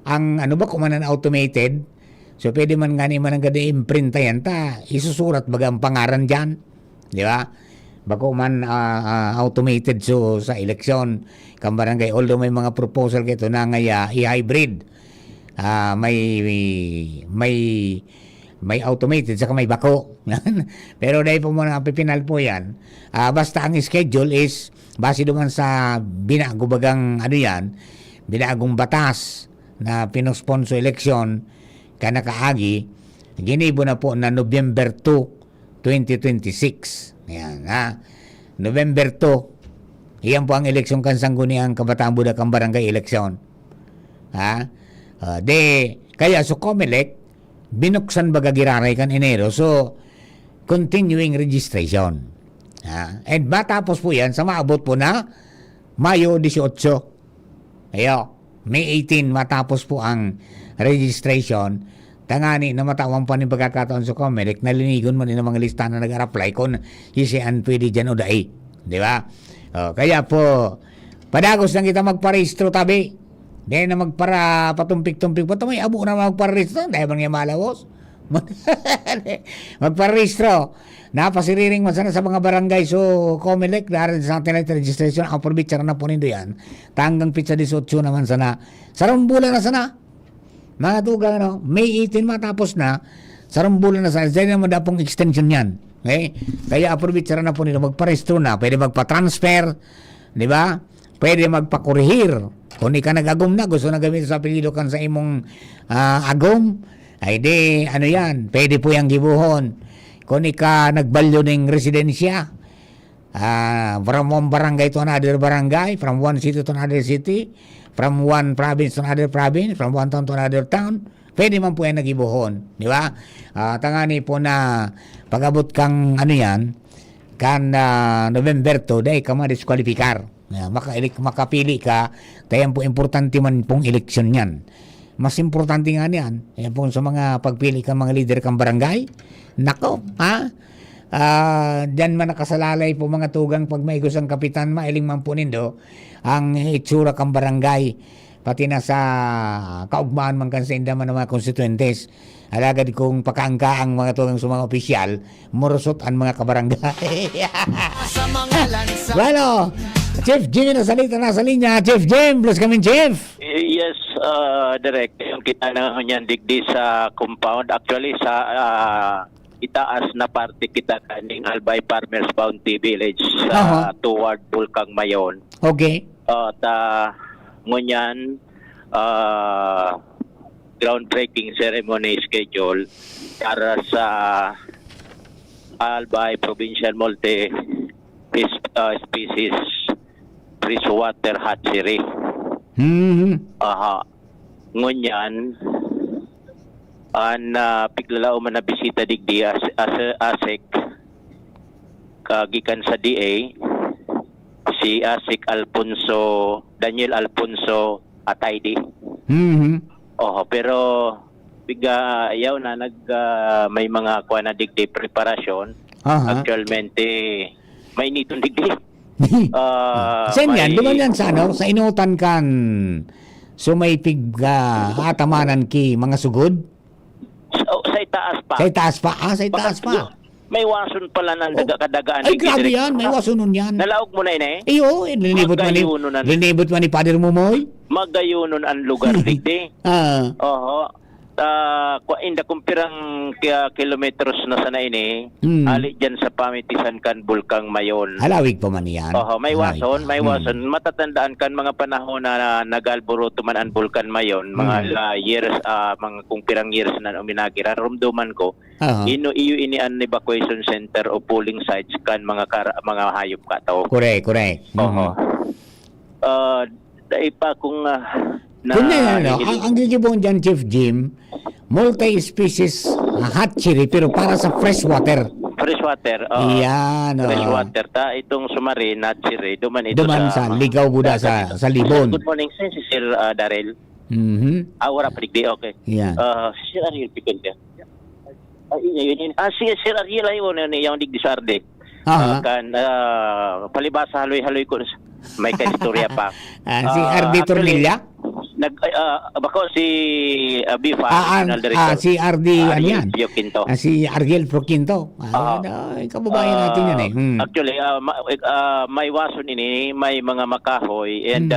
ang ano ba kumanan automated, so pwede man nga naman ang gada imprint yan isusurat baga ang pangaran dyan, di ba? Bako man automated so sa eleksyon kang barangay, although may mga proposal kito na ngaya i-hybrid, may automated saka may bako. Pero dahil po muna pipinal po yan, basta ang schedule is base duman sa binago bagang binagong batas na pinospon sa eleksyon kana kaagi ginibo na po na November 2, 2026. Yan ha. November 2, iyan po ang eleksyon kan sangguniang Kabataan Budakang Barangay eleksyon. Ha? Kaya so COMELEC binuksan baga giraray kan Enero. So continuing registration. Ha? And matapos po yan sa maabot po na Mayo 18. Ayo, May 18 matapos po ang registration. Tangani na matawang pa ni pagkakataon sa COMELEC, nalinigon mo ng mga lista na nag-apply kung isian pwede dyan o dahi. Di ba? Kaya po, padagos lang kita magparehistro tabi. Dahil na magpara patumpik-tumpik po. May abo na magparehistro. Dahil bang yung malawos? Magparehistro. Napasiriring man sana sa mga barangay. So, COMELEC, dahil sa satellite registration, ang probinsya na po nindo yan. Tanggang pizza 18 naman sana. Sarang bulan na sana. Mga tugang, May 18 matapos na, sarang bulan na sana, dahil naman pong extension yan. Okay? Kaya aprovechara na po nila, magparehistro na, pwede magpa-transfer, di ba? Pwede magpakurihir. Kung di ka nag-agom na, gusto na gamitin sa apelido kan sa imong agom, ay di, ano yan, pwede po yung gibuhon. Kung di ka nagbalyo ng residensya, from one barangay to another barangay, from one city to another city, from one province to another province, from one town to another town, pwede man po yan nagibuhon. Di ba? Tangani po na pag-abot kang ano yan, kan November 2, dahil ka ma-disqualifikar. Makapili ka, tayo po importante man pong eleksyon yan. Mas importante nga niyan, yan po sa mga pagpili ka mga leader kang barangay. Nako, ha? Diyan man nakasalalay po mga tugang pag may gustong kapitan, mailing man po nindo ang itsura kang barangay, pati na sa kaugmaan man kan sa indaman ng mga konstituentes. Alagad kung pakaangka ang mga tugang sa mga opisyal, murusot ang mga kabarangay. Bueno, Chief Jim na sa linya. Chief Jim, plus kami, Chief.
Yes, direct. Yung kita na yan digdi sa compound. Actually, sa itaas na parte kita kaning Albay Farmers Bounty Village toward Bulkang Mayon.
Okay.
Ngunyan, groundbreaking ceremony schedule para sa Albay Provincial Multi-Species Freshwater Hatchery. Ngunyan, piglalao man na bisita digdi ASEC kagikan sa DA si ASEC Daniel Alfonso Ataydi. Pero biga ayaw na may mga kuha na digdi preparasyon. Actualmente may nitong digdi.
Sen yan, duman yan sa inutan kan so may atamanan ki mga sugod?
Sa itaas pa.
Sa itaas pa.
May wason pala ng kadagaan.
Ay, grabe yan. May wason nun yan.
Nalaog mo na yun
Iyo, linibot man ni Pader Mumoy.
Magayunon ang lugar, digdi. Inda kumpirang kilometros na sana ini, ali dyan sa pamitisan kan Bulkang Mayon.
Halawig pa man yan.
May wason. Matatandaan kan mga panahon na nagalburuto man ang Bulkan Mayon, mga years, mga kumpirang years na uminagiran. Rumduman ko, iyo ini an evacuation center o pooling sites kan mga hayop kataw.
Correct.
Dahil pa kung
ang gigibong dyan, Chief Jim, multi-species hatchery pero para sa freshwater.
Freshwater.
Yan.
Freshwater. Itong Sumarin hatchery, duman
sa Ligaw Buda sa Libon.
Good morning, si Sir Darrell. Wala pa digdi, okay. Si Sir Ariel Picon niya. Si Sir Ariel ay yung digdi sa Arde. Palibasa haloy-haloy ko. May ka-istorya pa.
Si Ardi Tornilla?
Bako si Bifa,
si Ardi
Quinto.
Si Ariel Proquinto. Kababayan natin yan
Actually, may wason ini, may mga makahoy and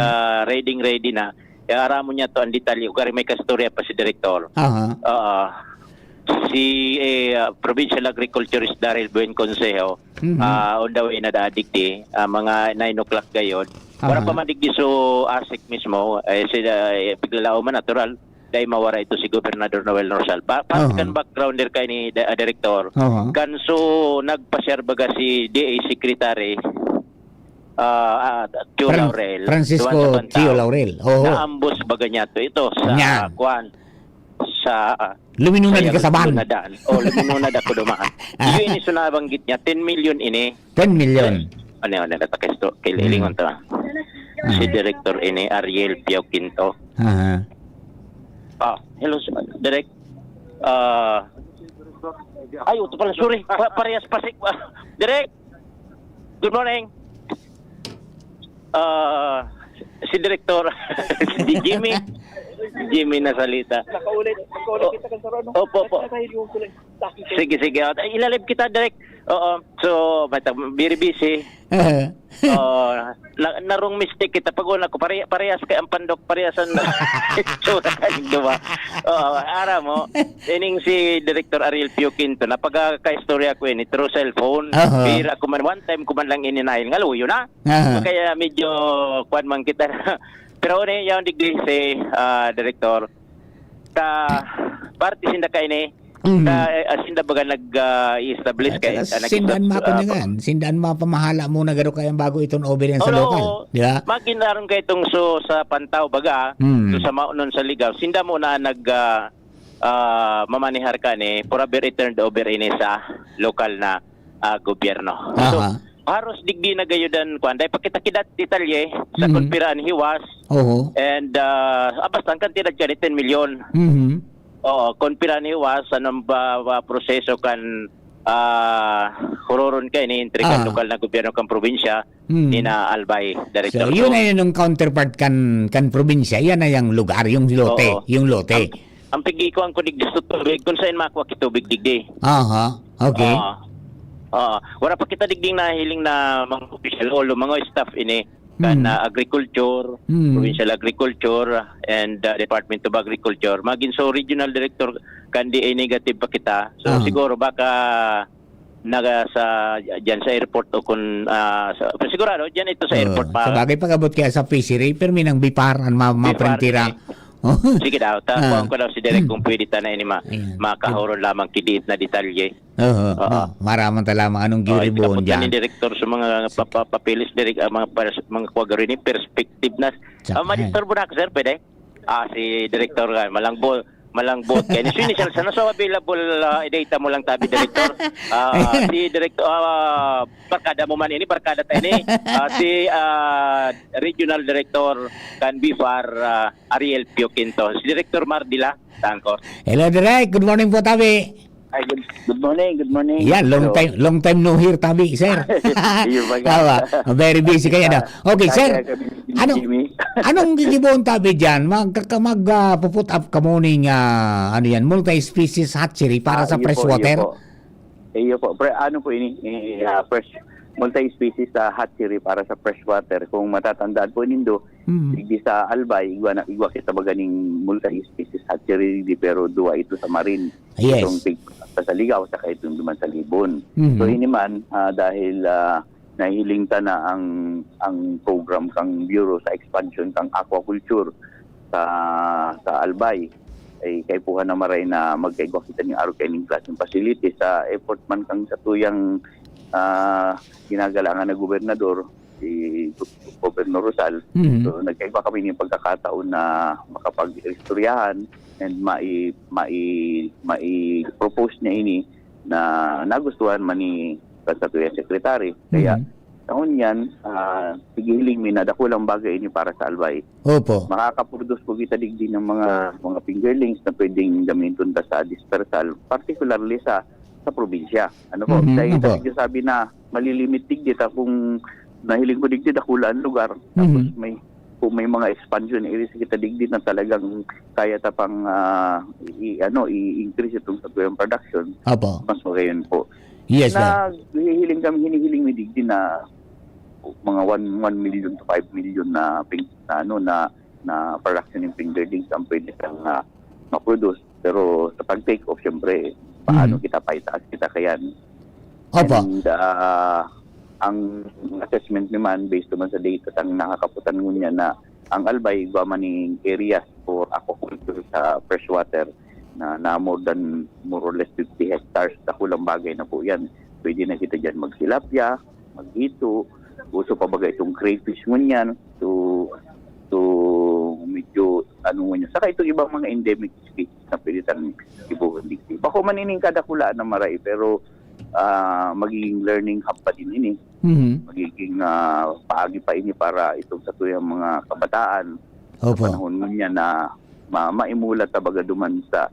ready na. Aramo niya to ang detalye. Ugari may kastorya pa si Direktor. Si Provincial Agriculturist Daryl Buen Consejo on the way na dadigdi mga 9 o'clock gayon Wala pa man digdi so ASIC mismo, sila piglalao man natural, dahil mawara ito si Gobernador Noel Rosal. Pati kan backgrounder kay ni Director, kan so nagpa-share baga si DA Secretary, Tio Laurel.
Francisco Tio Laurel.
Naambos baga niya ito sa Kwan. Sa
luminunad ka sa ban.
Luminunad ako dumaan. Yun ini sunabanggit niya, 10 million ini.
10 million.
Ano natakesto kay Lilingon to. Si Director ini Ariel Pio Quinto. Hello, Direk. Ito pala, sorry. Parehas pasik. Direk, good morning. Si Director, si Jimmy na salita.
Nakaulit kita kan sa ano?
Opo. Sige. Ilalib kita, Direk. Oo. So, very busy. Narong mistake kita pag una ko parehas kay ang pandok parehasan na itsura kayong duwa. Ara mo ining si Director Ariel Pio Quinto na pagka-istorya ko ini through cellphone. Bira ko man one time ko man lang ininahil ngaluyo na. Kaya medyo kuan man kita. Pero ni yung digdi si Director party sinda kay ni sinda baga nag-establish kay
sindaan sindaan mapamahala muna garo kayang bago itong overin sa lokal, di ba?
Maginaron kay itong sa Pantaw baga sa Maunon sa Ligaw sinda mo na mamanihar ka ni for a returned over ini sa lokal na gobyerno. So haros digdi na gayudan kuan dai pakita-kidat detalye sa konspiraan hiwas and abastan kantidad ka ni 10 million. Konspiraan hiwas anong proseso kan huroron kay ni intrikan lokal na gobyerno kan probinsya ni na Albay Director.
So yun ay yung counterpart kan probinsya, yan ay yung lugar, yung lote.
Ang pigi ko ang kunig gusto tubig kung saan makuha kitubig digdi.
Okay.
Wala pa kita digding na hiling na mga official o mga staff ini kan agriculture, provincial agriculture and Department of Agriculture. Maging so regional director kan di negative pa kita. So siguro baka dyan sa airport o kung sigurado dyan ito sa airport pa.
Sa bagay pag-abot kaya sa fishery, pero minang biparan maprentira.
Sige daw, tapuan ko daw si Derek kung pwede ta na ini makahuron lamang kidiit na detalye.
Maramang talamang anong giribuon dyan.
Ni Director sa mga papilis, Derek, mga kwagaro ni perspective na. Maditor mo na ako, sir, pwede? Si Director, malangbot. Kaya ni initial sana so available data mo lang tabi, Director. Si Director, barkada mo man ini, barkada tayo ni. Si Regional Director kan Bifar Ariel Pio Quinto. Si Director Mardila, Tangkor.
Hello, Direk. Good morning po, tabi.
Good morning.
Yan, long time no hear, tabi, sir. Very busy kaya na. Okay, sir. Anong gigibuon tabi dyan? Mag-puput up ka muning multi-species hatchery para sa freshwater?
Iyo po. Ano po ini? Fresh multi-species hatchery para sa freshwater. Kung matatandaan po nindo, di sa Albay, igwa kita baganing multi-species hatchery, pero dua ito sa marine.
Yes.
Itong sa Ligaw, saka itong duman sa Libon. So ini man, dahil nahiling ta na ang program kang Bureau sa expansion kang aquaculture sa Albay, ay kay puha na maray na magkaigwa kita ng araw kaining klaseng facility sa effort man kang sa tuyang ginagalangan na gobernador si Gobernador Rosal. So nagkaigwa kami ng pagkakataon na makapag-istoryahan and mai-propose niya ini na nagustuhan man ni Kasatuyang Secretary. Kaya taon yan, sigiling minadakulang bagay ini para sa Albay.
Opo.
Makakaproduce po kita digdi ng mga fingerlings na pwedeng gamitin sa dispersal, particularly sa probinsya. Ano po? Dahil sabi na malilimit digdi kung nahiling ko digdi dakulaan lugar. Tapos kung may mga expansion areas kita digdi na talagang kaya tapang i-increase itong satuyang production. Mas magayon po.
Yes,
na hinihiling mi digdi na mga 1 million to 5 million na production ng fingerlings ang pwede kang ma-produce. Pero sa pag-take off, syempre, paano kita paitaas kita kayan. And ang assessment naman based naman sa data ang nakakaputan niya na ang Albay maning areas for aquaculture sa freshwater na more or less 50 hectares. Dakulang bagay na po yan. Pwede na kita dyan magsilapya, maghito, gusto pa bagay itong crayfish mo yan to medyo ano mo niya. Saka itong ibang mga endemic species na pwede tayong ibuhon dito. Bako manining kadakulaan na maray pero magiging learning hub pa din ini. Magiging paagi pa ini para itong sa tuyang mga kabataan. Sa panahon niya na maimulat tabaga duman sa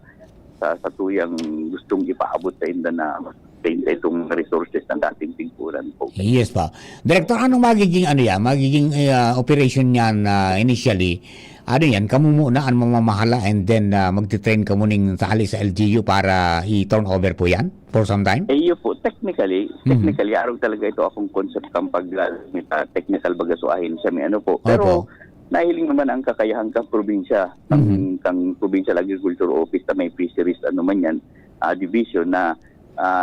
tuyang gustong ipaabot sa inda na itong resources ng dating tingkuran po.
Yes pa. Director, anong magiging operation niyan initially? Ano yan, kamo muna ang mamamahala and then magti-train ka muning sali sa LGU para i-turn over po yan for some time?
Yun po, technically, araw talaga ito akong concept kang technical bagasuahin sa may ano po. Pero nahiling naman ang kakayahan kang probinsya, kang Provincial Agriculture Office na may fisheries ano man yan, division na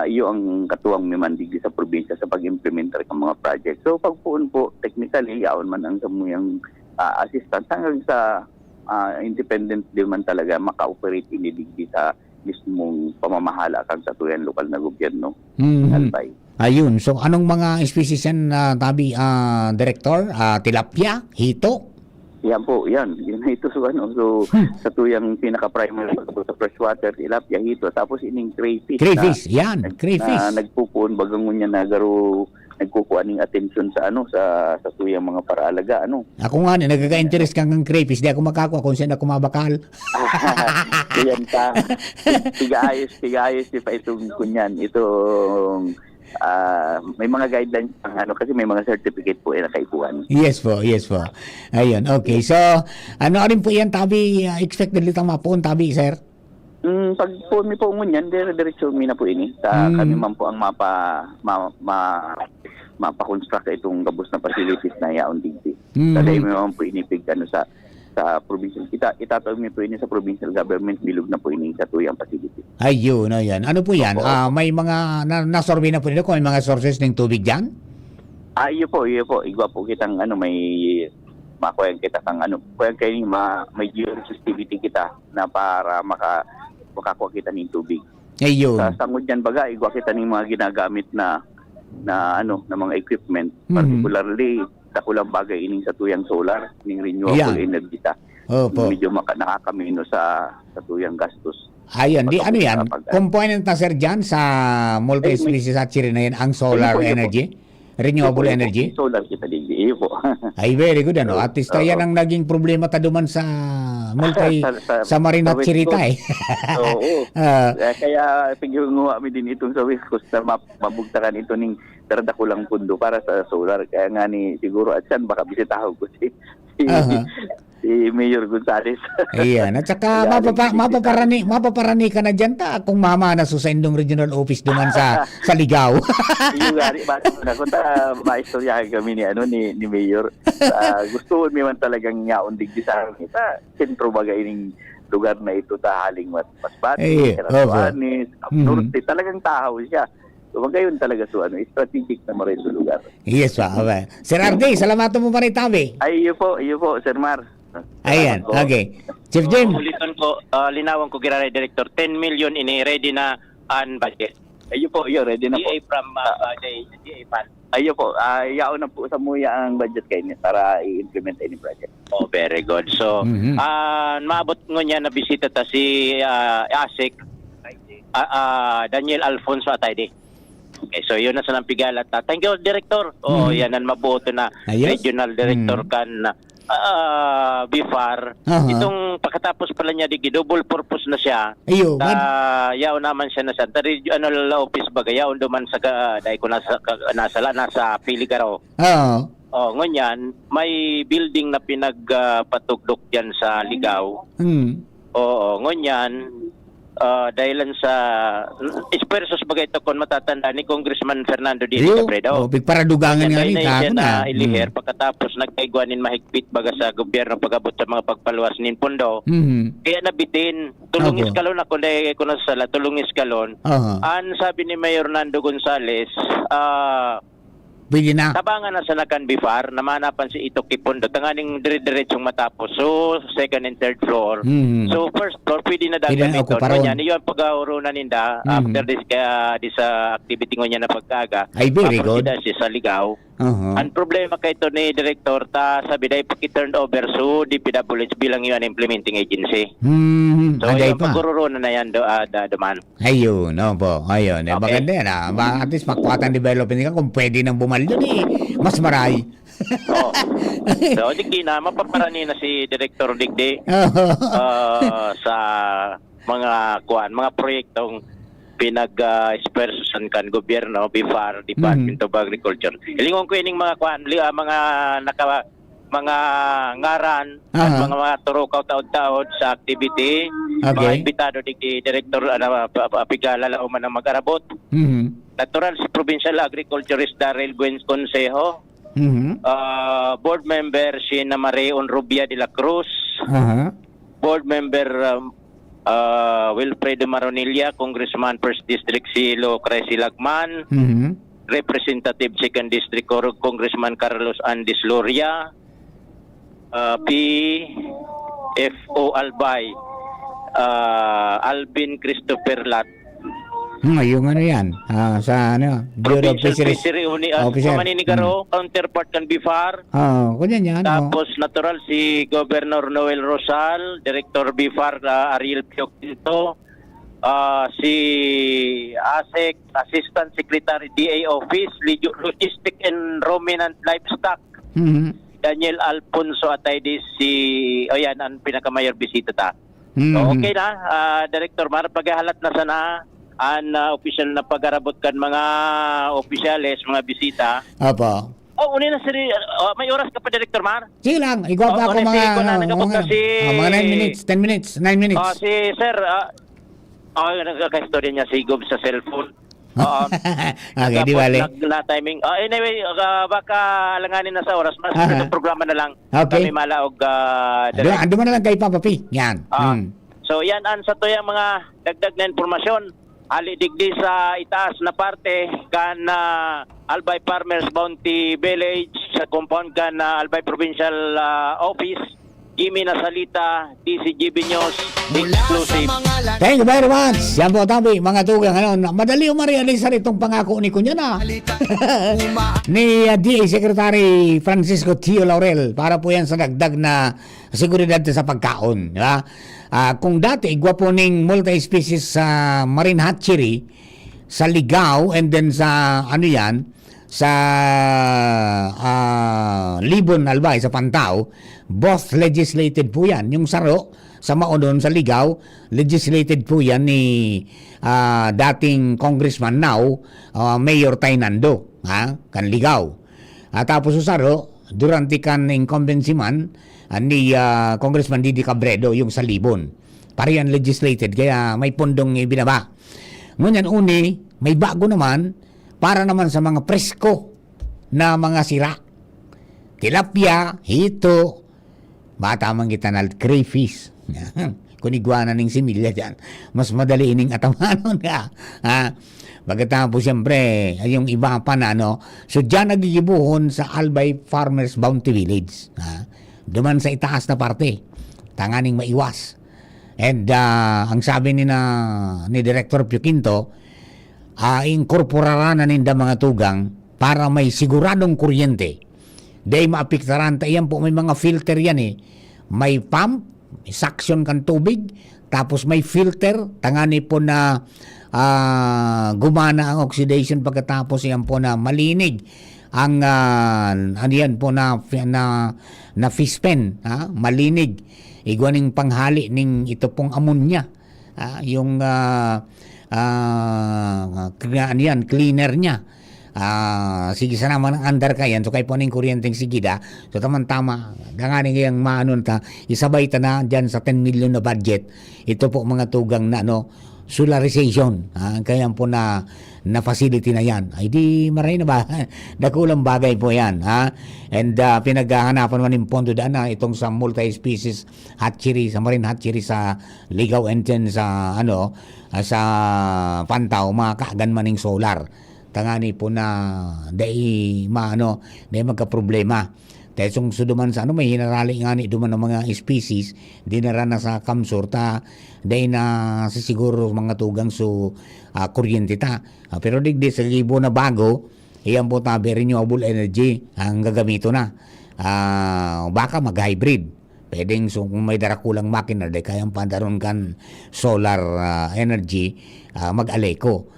iyo ang katuwang mimandig sa probinsya sa pag-implementar ng mga project. So pagpuon po, technically, yaon man ang samuyang assistance hanggang sa independent din man talaga maka-operate inidigdi sa mismong pamamahala kang sa tuyang lokal na gobyerno. Albay.
Ayun. So anong mga species yan tabi Director? Tilapia? Hito?
Yan po, yan. Yun na ito so sa tuyang pinaka-primary sa freshwater, tilapia, hito, tapos ining crayfish.
Crayfish, yan. Crayfish.
Nagpupuon bagangon niya na garo nagkukuha ning atensyon sa sa tuyang mga paraalaga
Ako nga nagkaka-interest kang crayfish, di ako makakuha kung saan ako mabakal.
Yan ta. Tigayos di pa itong kunyan. Itong may mga guidelines kasi may mga certificate po na kaipuhan.
Yes po. Ayun, okay. So, rin po yan tabi expected litang mapuon tabi, sir?
Pag po mi po ngunyan, diretso mi na po ini. Kami man po ang mapa-construct itong gabos na facilities na yaon digdi. Kasi mi man po inipig sa provincial. Itatawag mi po ini sa provincial government, bilog na po ini sa tuyang facility.
Ayun, ayan. Ano po yan? May mga nasurvey na po nila kung may mga sources ng tubig dyan?
Iyo po. Igwa po kitang may makuha kita kang kuya kayo may georesistivity kita na para makakuha kita ng tubig.
Ayun.
Sa sangod yan baga, igwa kita ng mga ginagamit na mga equipment, particularly dakulang bagay ining sa tuyang solar, ning renewable energy ta. Medyo nakakamino sa tuyang gastos.
Ayun, yan? Component na sir dyan sa multi-species hatchery na yan, ang solar energy? Renewable energy?
Solar kita din. Iyo po.
Ay, very good. At least yan ang naging problema ta duman sa sa marine hatchery ta
Oo. Kaya pingunguha mi din itong sa West Coast na mabugtakan ito ning dardakulang pundo para sa solar. Kaya nga ni siguro at yan baka bisitaho ko si Mayor Gonzales.
Ayan. At saka mapaparani ka na dyan ta kung mama na sa Indong Regional Office duman sa Ligaw.
Yung gari, kung maistoryahan kami ni Mayor. Gusto mo man talagang yaon digdi sa akin. Sentro bagay ng lugar na ito haling Masbate, Ratuanis, Norte. Talagang tahaw siya. So magayon talaga strategic na maray sa lugar.
Yes pa. Okay. Sir Arde, salamat mo pa rin tabi.
Iyo po, Sir Mar.
Ayan, okay. Chief Jim.
Ulitan ko, linawan ko gira Director, 10 million ready na on budget.
Ayo po, ready na po.
DA from DA Fund.
Ayo po, yaon na po sa muya ang budget kayo para i-implement any project.
Oh, very good. So, maabot ngo niya na bisita ta si ASIC, Daniel Alfonso Atayde. Okay, so yun na sa nampigalat. Thank you, Director. Yan ang mabuto na Regional Director kan BIFAR. Itong pagkatapos pala niya double purpose na siya. Yaw naman siya na sa regional office baga yaw duman sa dahil ko nasa Piligaro. Ngunyan may building na pinagpatugdok diyan sa Ligaw. Ngunyan dahilan sa ispersos bagay ito kung matatanda ni Congressman Fernando D. Cabredo.
Paradugangan nga ni
kako na. Ilihir pagkatapos nagkaigwanin mahigpit baga sa gobyerno pagabot sa mga pagpaluwas nin pondo. Kaya nabitin tulong iskalon ako dahil ko nasala tulong iskalon. An sabi ni Mayor Nando Gonzales
Pwede na.
Tabangan na sa nakan bifar, namanapan si ito kipondo, tanganing dire-diretsong matapos. So, second and third floor. So, first floor, pwede na
Pwede
dagan
na
ito.
okuparon.
Ganyan, yun, pag-aurunan ninda, after this activity ngo niya na pagkaga,
Ay, very good.
siya sa ligaw.
Uh-huh.
Ang problema kay ito ni Director, sabi dahil paki-turn over, so DPWH bilang yun ang implementing agency. So,
Anday
yung
pa.
pag-aurunan na yan, duman.
Ayun, po. Ayun.
Okay.
Maganda yan. At least makuha development ka kung pwede nang bumaldo mas maray.
So, digdi na, mapaparani na si Director Digdi sa mga proyektong pinag-spursusan kan gobyerno, BIFAR, Department of Agriculture. Ilingon ko ining mga mga ngaran at mga turukaw taod-taod sa activity. Mga imbitado digdi Director Pigala Lauman ang mag-arabot. Natural si Provincial Agriculturist Daryl Buens Consejo. Board member si Marie Onrubia de la Cruz. Board member Wilfredo Maronilla, Congressman 1st District si Lucreci Lagman. Representative 2nd District Congressman Carlos Andis Loria. P.F.O. Albay, Alvin Christopher Lat.
Yung ano yan, sa Bureau of Fisheries.
Maninigaro, counterpart kan BIFAR.
Kunyan yan.
Tapos natural si Governor Noel Rosal, Director BIFAR Ariel Pioquinto, si ASEC, Assistant Secretary DA Office, Logistic and Ruminant Livestock, Daniel Alfonso Ataidis, ang pinakamayor bisita ta. So, okay na, Director Mar, paghahalat na sana official na pag-arabot kan mga opisyales, mga bisita.
Opo.
Uni na may oras ka pa, Director Mar?
Sige lang, ikaw pa ako mga 9 minutes, 10 minutes, 9 minutes.
Si Sir, nagkaka-story niya si Gob sa cellphone.
Okay, di bali.
Na timing. Anyway, baka alanganin na sa oras. Mas itong programa na lang.
Okay.
Kami malaog.
Ando mo na lang kay Papa P. Yan.
So yan, sa to yung mga dagdag na informasyon. Halidigdi sa itaas na parte kan Albay Farmers Bounty Village sa compound kan Albay Provincial Office. Jimmy Nasalita, DCGB News, exclusive.
Thank you very much. Yan po, Tabi, mga tugang. Madali umarealisar itong pangako ni Kunya na. Ni DA Secretary Francisco Tio Laurel para po yan sa dagdag na seguridad sa pagkaon. Diba? Kung dati, gwapo ning multi-species sa marine hatchery, sa Ligao, and then sa sa Libon, Albay, sa Pantao, both legislated po yan. Yung Saro, sa Maonon, sa Ligao, legislated po yan ni dating Congressman now, Mayor Tainando, kan Ligao. Tapos sa Saro, durante kan incumbency man, ni Congressman Didi Cabredo, yung sa Libon. Pariyan legislated, kaya may pundong ibinaba. Ngunyan may bago naman, para naman sa mga presko na mga sira. Tilapia, hito, bata man kita na crayfish. Kuniguana ning similya dyan. Mas madali ining atamanon ka. Pagkatapos siyempre, yung iba pa na, so dyan nagigibuhon sa Albay Farmers Bounty Village. Duman sa itaas na parte. Tanganing maiwas. And ang sabi ni Director Pioquinto, inkorporara na ninda mga tugang para may siguradong kuryente. Dahil maapiktaran yan po, may mga filter yan May pump, may suction kan tubig, tapos may filter, tangani po na gumana ang oxidation pagkatapos yan po na malinig ang yan po na fish pen, malinig. Igwaning panghali ning ito pong ammonia, yung cleaner niya. Sige sana man ang andar ka yan, so kay po ning kuryenteng sigida, so tamang-tama ganganing yung maanon ta, isabay ta na dyan sa 10 million na budget, ito po mga tugang na solarization, kaya po na facility na yan, ay di maray na ba dakulang bagay po yan, and pinaghahanapan man yung pondo daan itong sa multi-species hatchery, sa marine hatchery sa Ligao and then sa sa Pantao, makakagan maning solar. tangani po na dahil magka-problema. Dahil suduman sa may hinarali nga ni duman ng mga species, di na rin sa kamsur ta, dahil na siguro mga tugang kuryente ta. Pero digdi sa libo na bago, iyan po tabi renewable energy ang gagamito na. Baka mag-hybrid. Pwedeng kung may darakulang makina, dahil kayang pandaron kan solar energy, mag-aleko.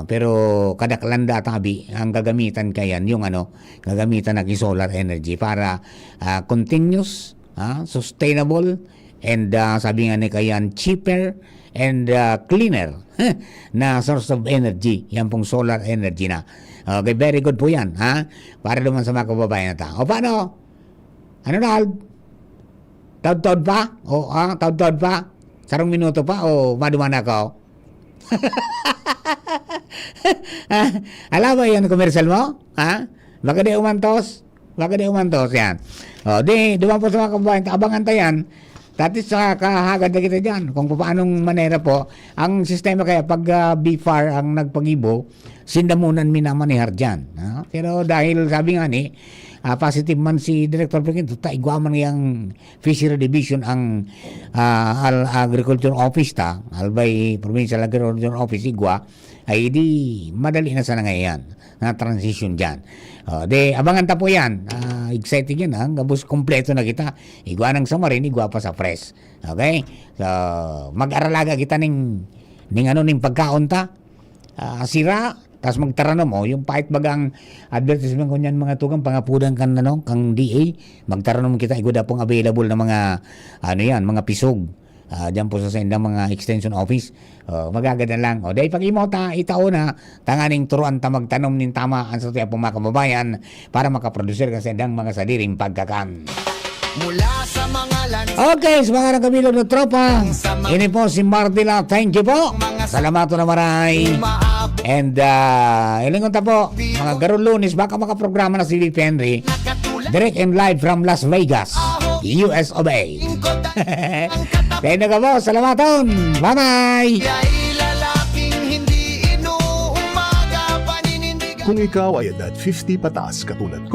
Pero kadaklanda tabi ang gagamitan kayan yung gagamitan ng solar energy para continuous, sustainable, and sabi nga ni kayan cheaper and cleaner na source of energy. Yan pong solar energy na. Okay, very good po yan, para naman sa mga kababayan na ta. O paano? Ano na? Taud-taud pa? Taud-taud pa? Sarong minuto pa o maduman ako? Alam mo yan commercial mo? Baka di umantos yan. Duman po sa mga kababayan, abangan tayan. Dati sa kahagad na kita dyan kung paanong manera po ang sistema. Kaya pag BFAR ang nagpagibo, sindamunan minamanihar dyan. Pero dahil sabi nga ni positive man si Director Pekin, taigwaman yung Fishery Division ang Agriculture Office albay Provincial Agriculture Office igwa, ay di madali na sana ngayon na transition dyan. Abangan ta po yan. Exciting yan. Gabos kompleto na kita. Igwa ng Samarin, igwa pa sa Pres. Okay? So, mag-aralaga kita ning pagkaon ta. Sira, tapos magtarano mo, yung pahit bagang advertisement ko niyan mga tugang, pangapudan kang DA, magtarano mo kita, igwa pong available na mga, mga pisog. Diyan po sa sendang mga extension office. Magaganda lang. Dahil pag imo itao na, tanganing turuan ta magtanom nin tama ang sa pong mga kababayan para makaproducer ka sendang mga sadiring pagkakan.
Mula sa mga
Okay, sa mga nagkabilog na tropa, ini po si Martila. Thank you po. Salamat na maray. And ilingon ta po, mga garong Lunes, baka makaprograma na si VP Henry. Direct and live from Las Vegas, US of A. Kaya na ka po, salamaton. Bye-bye.
Kung ikaw ay edad 50 pataas katulad ko,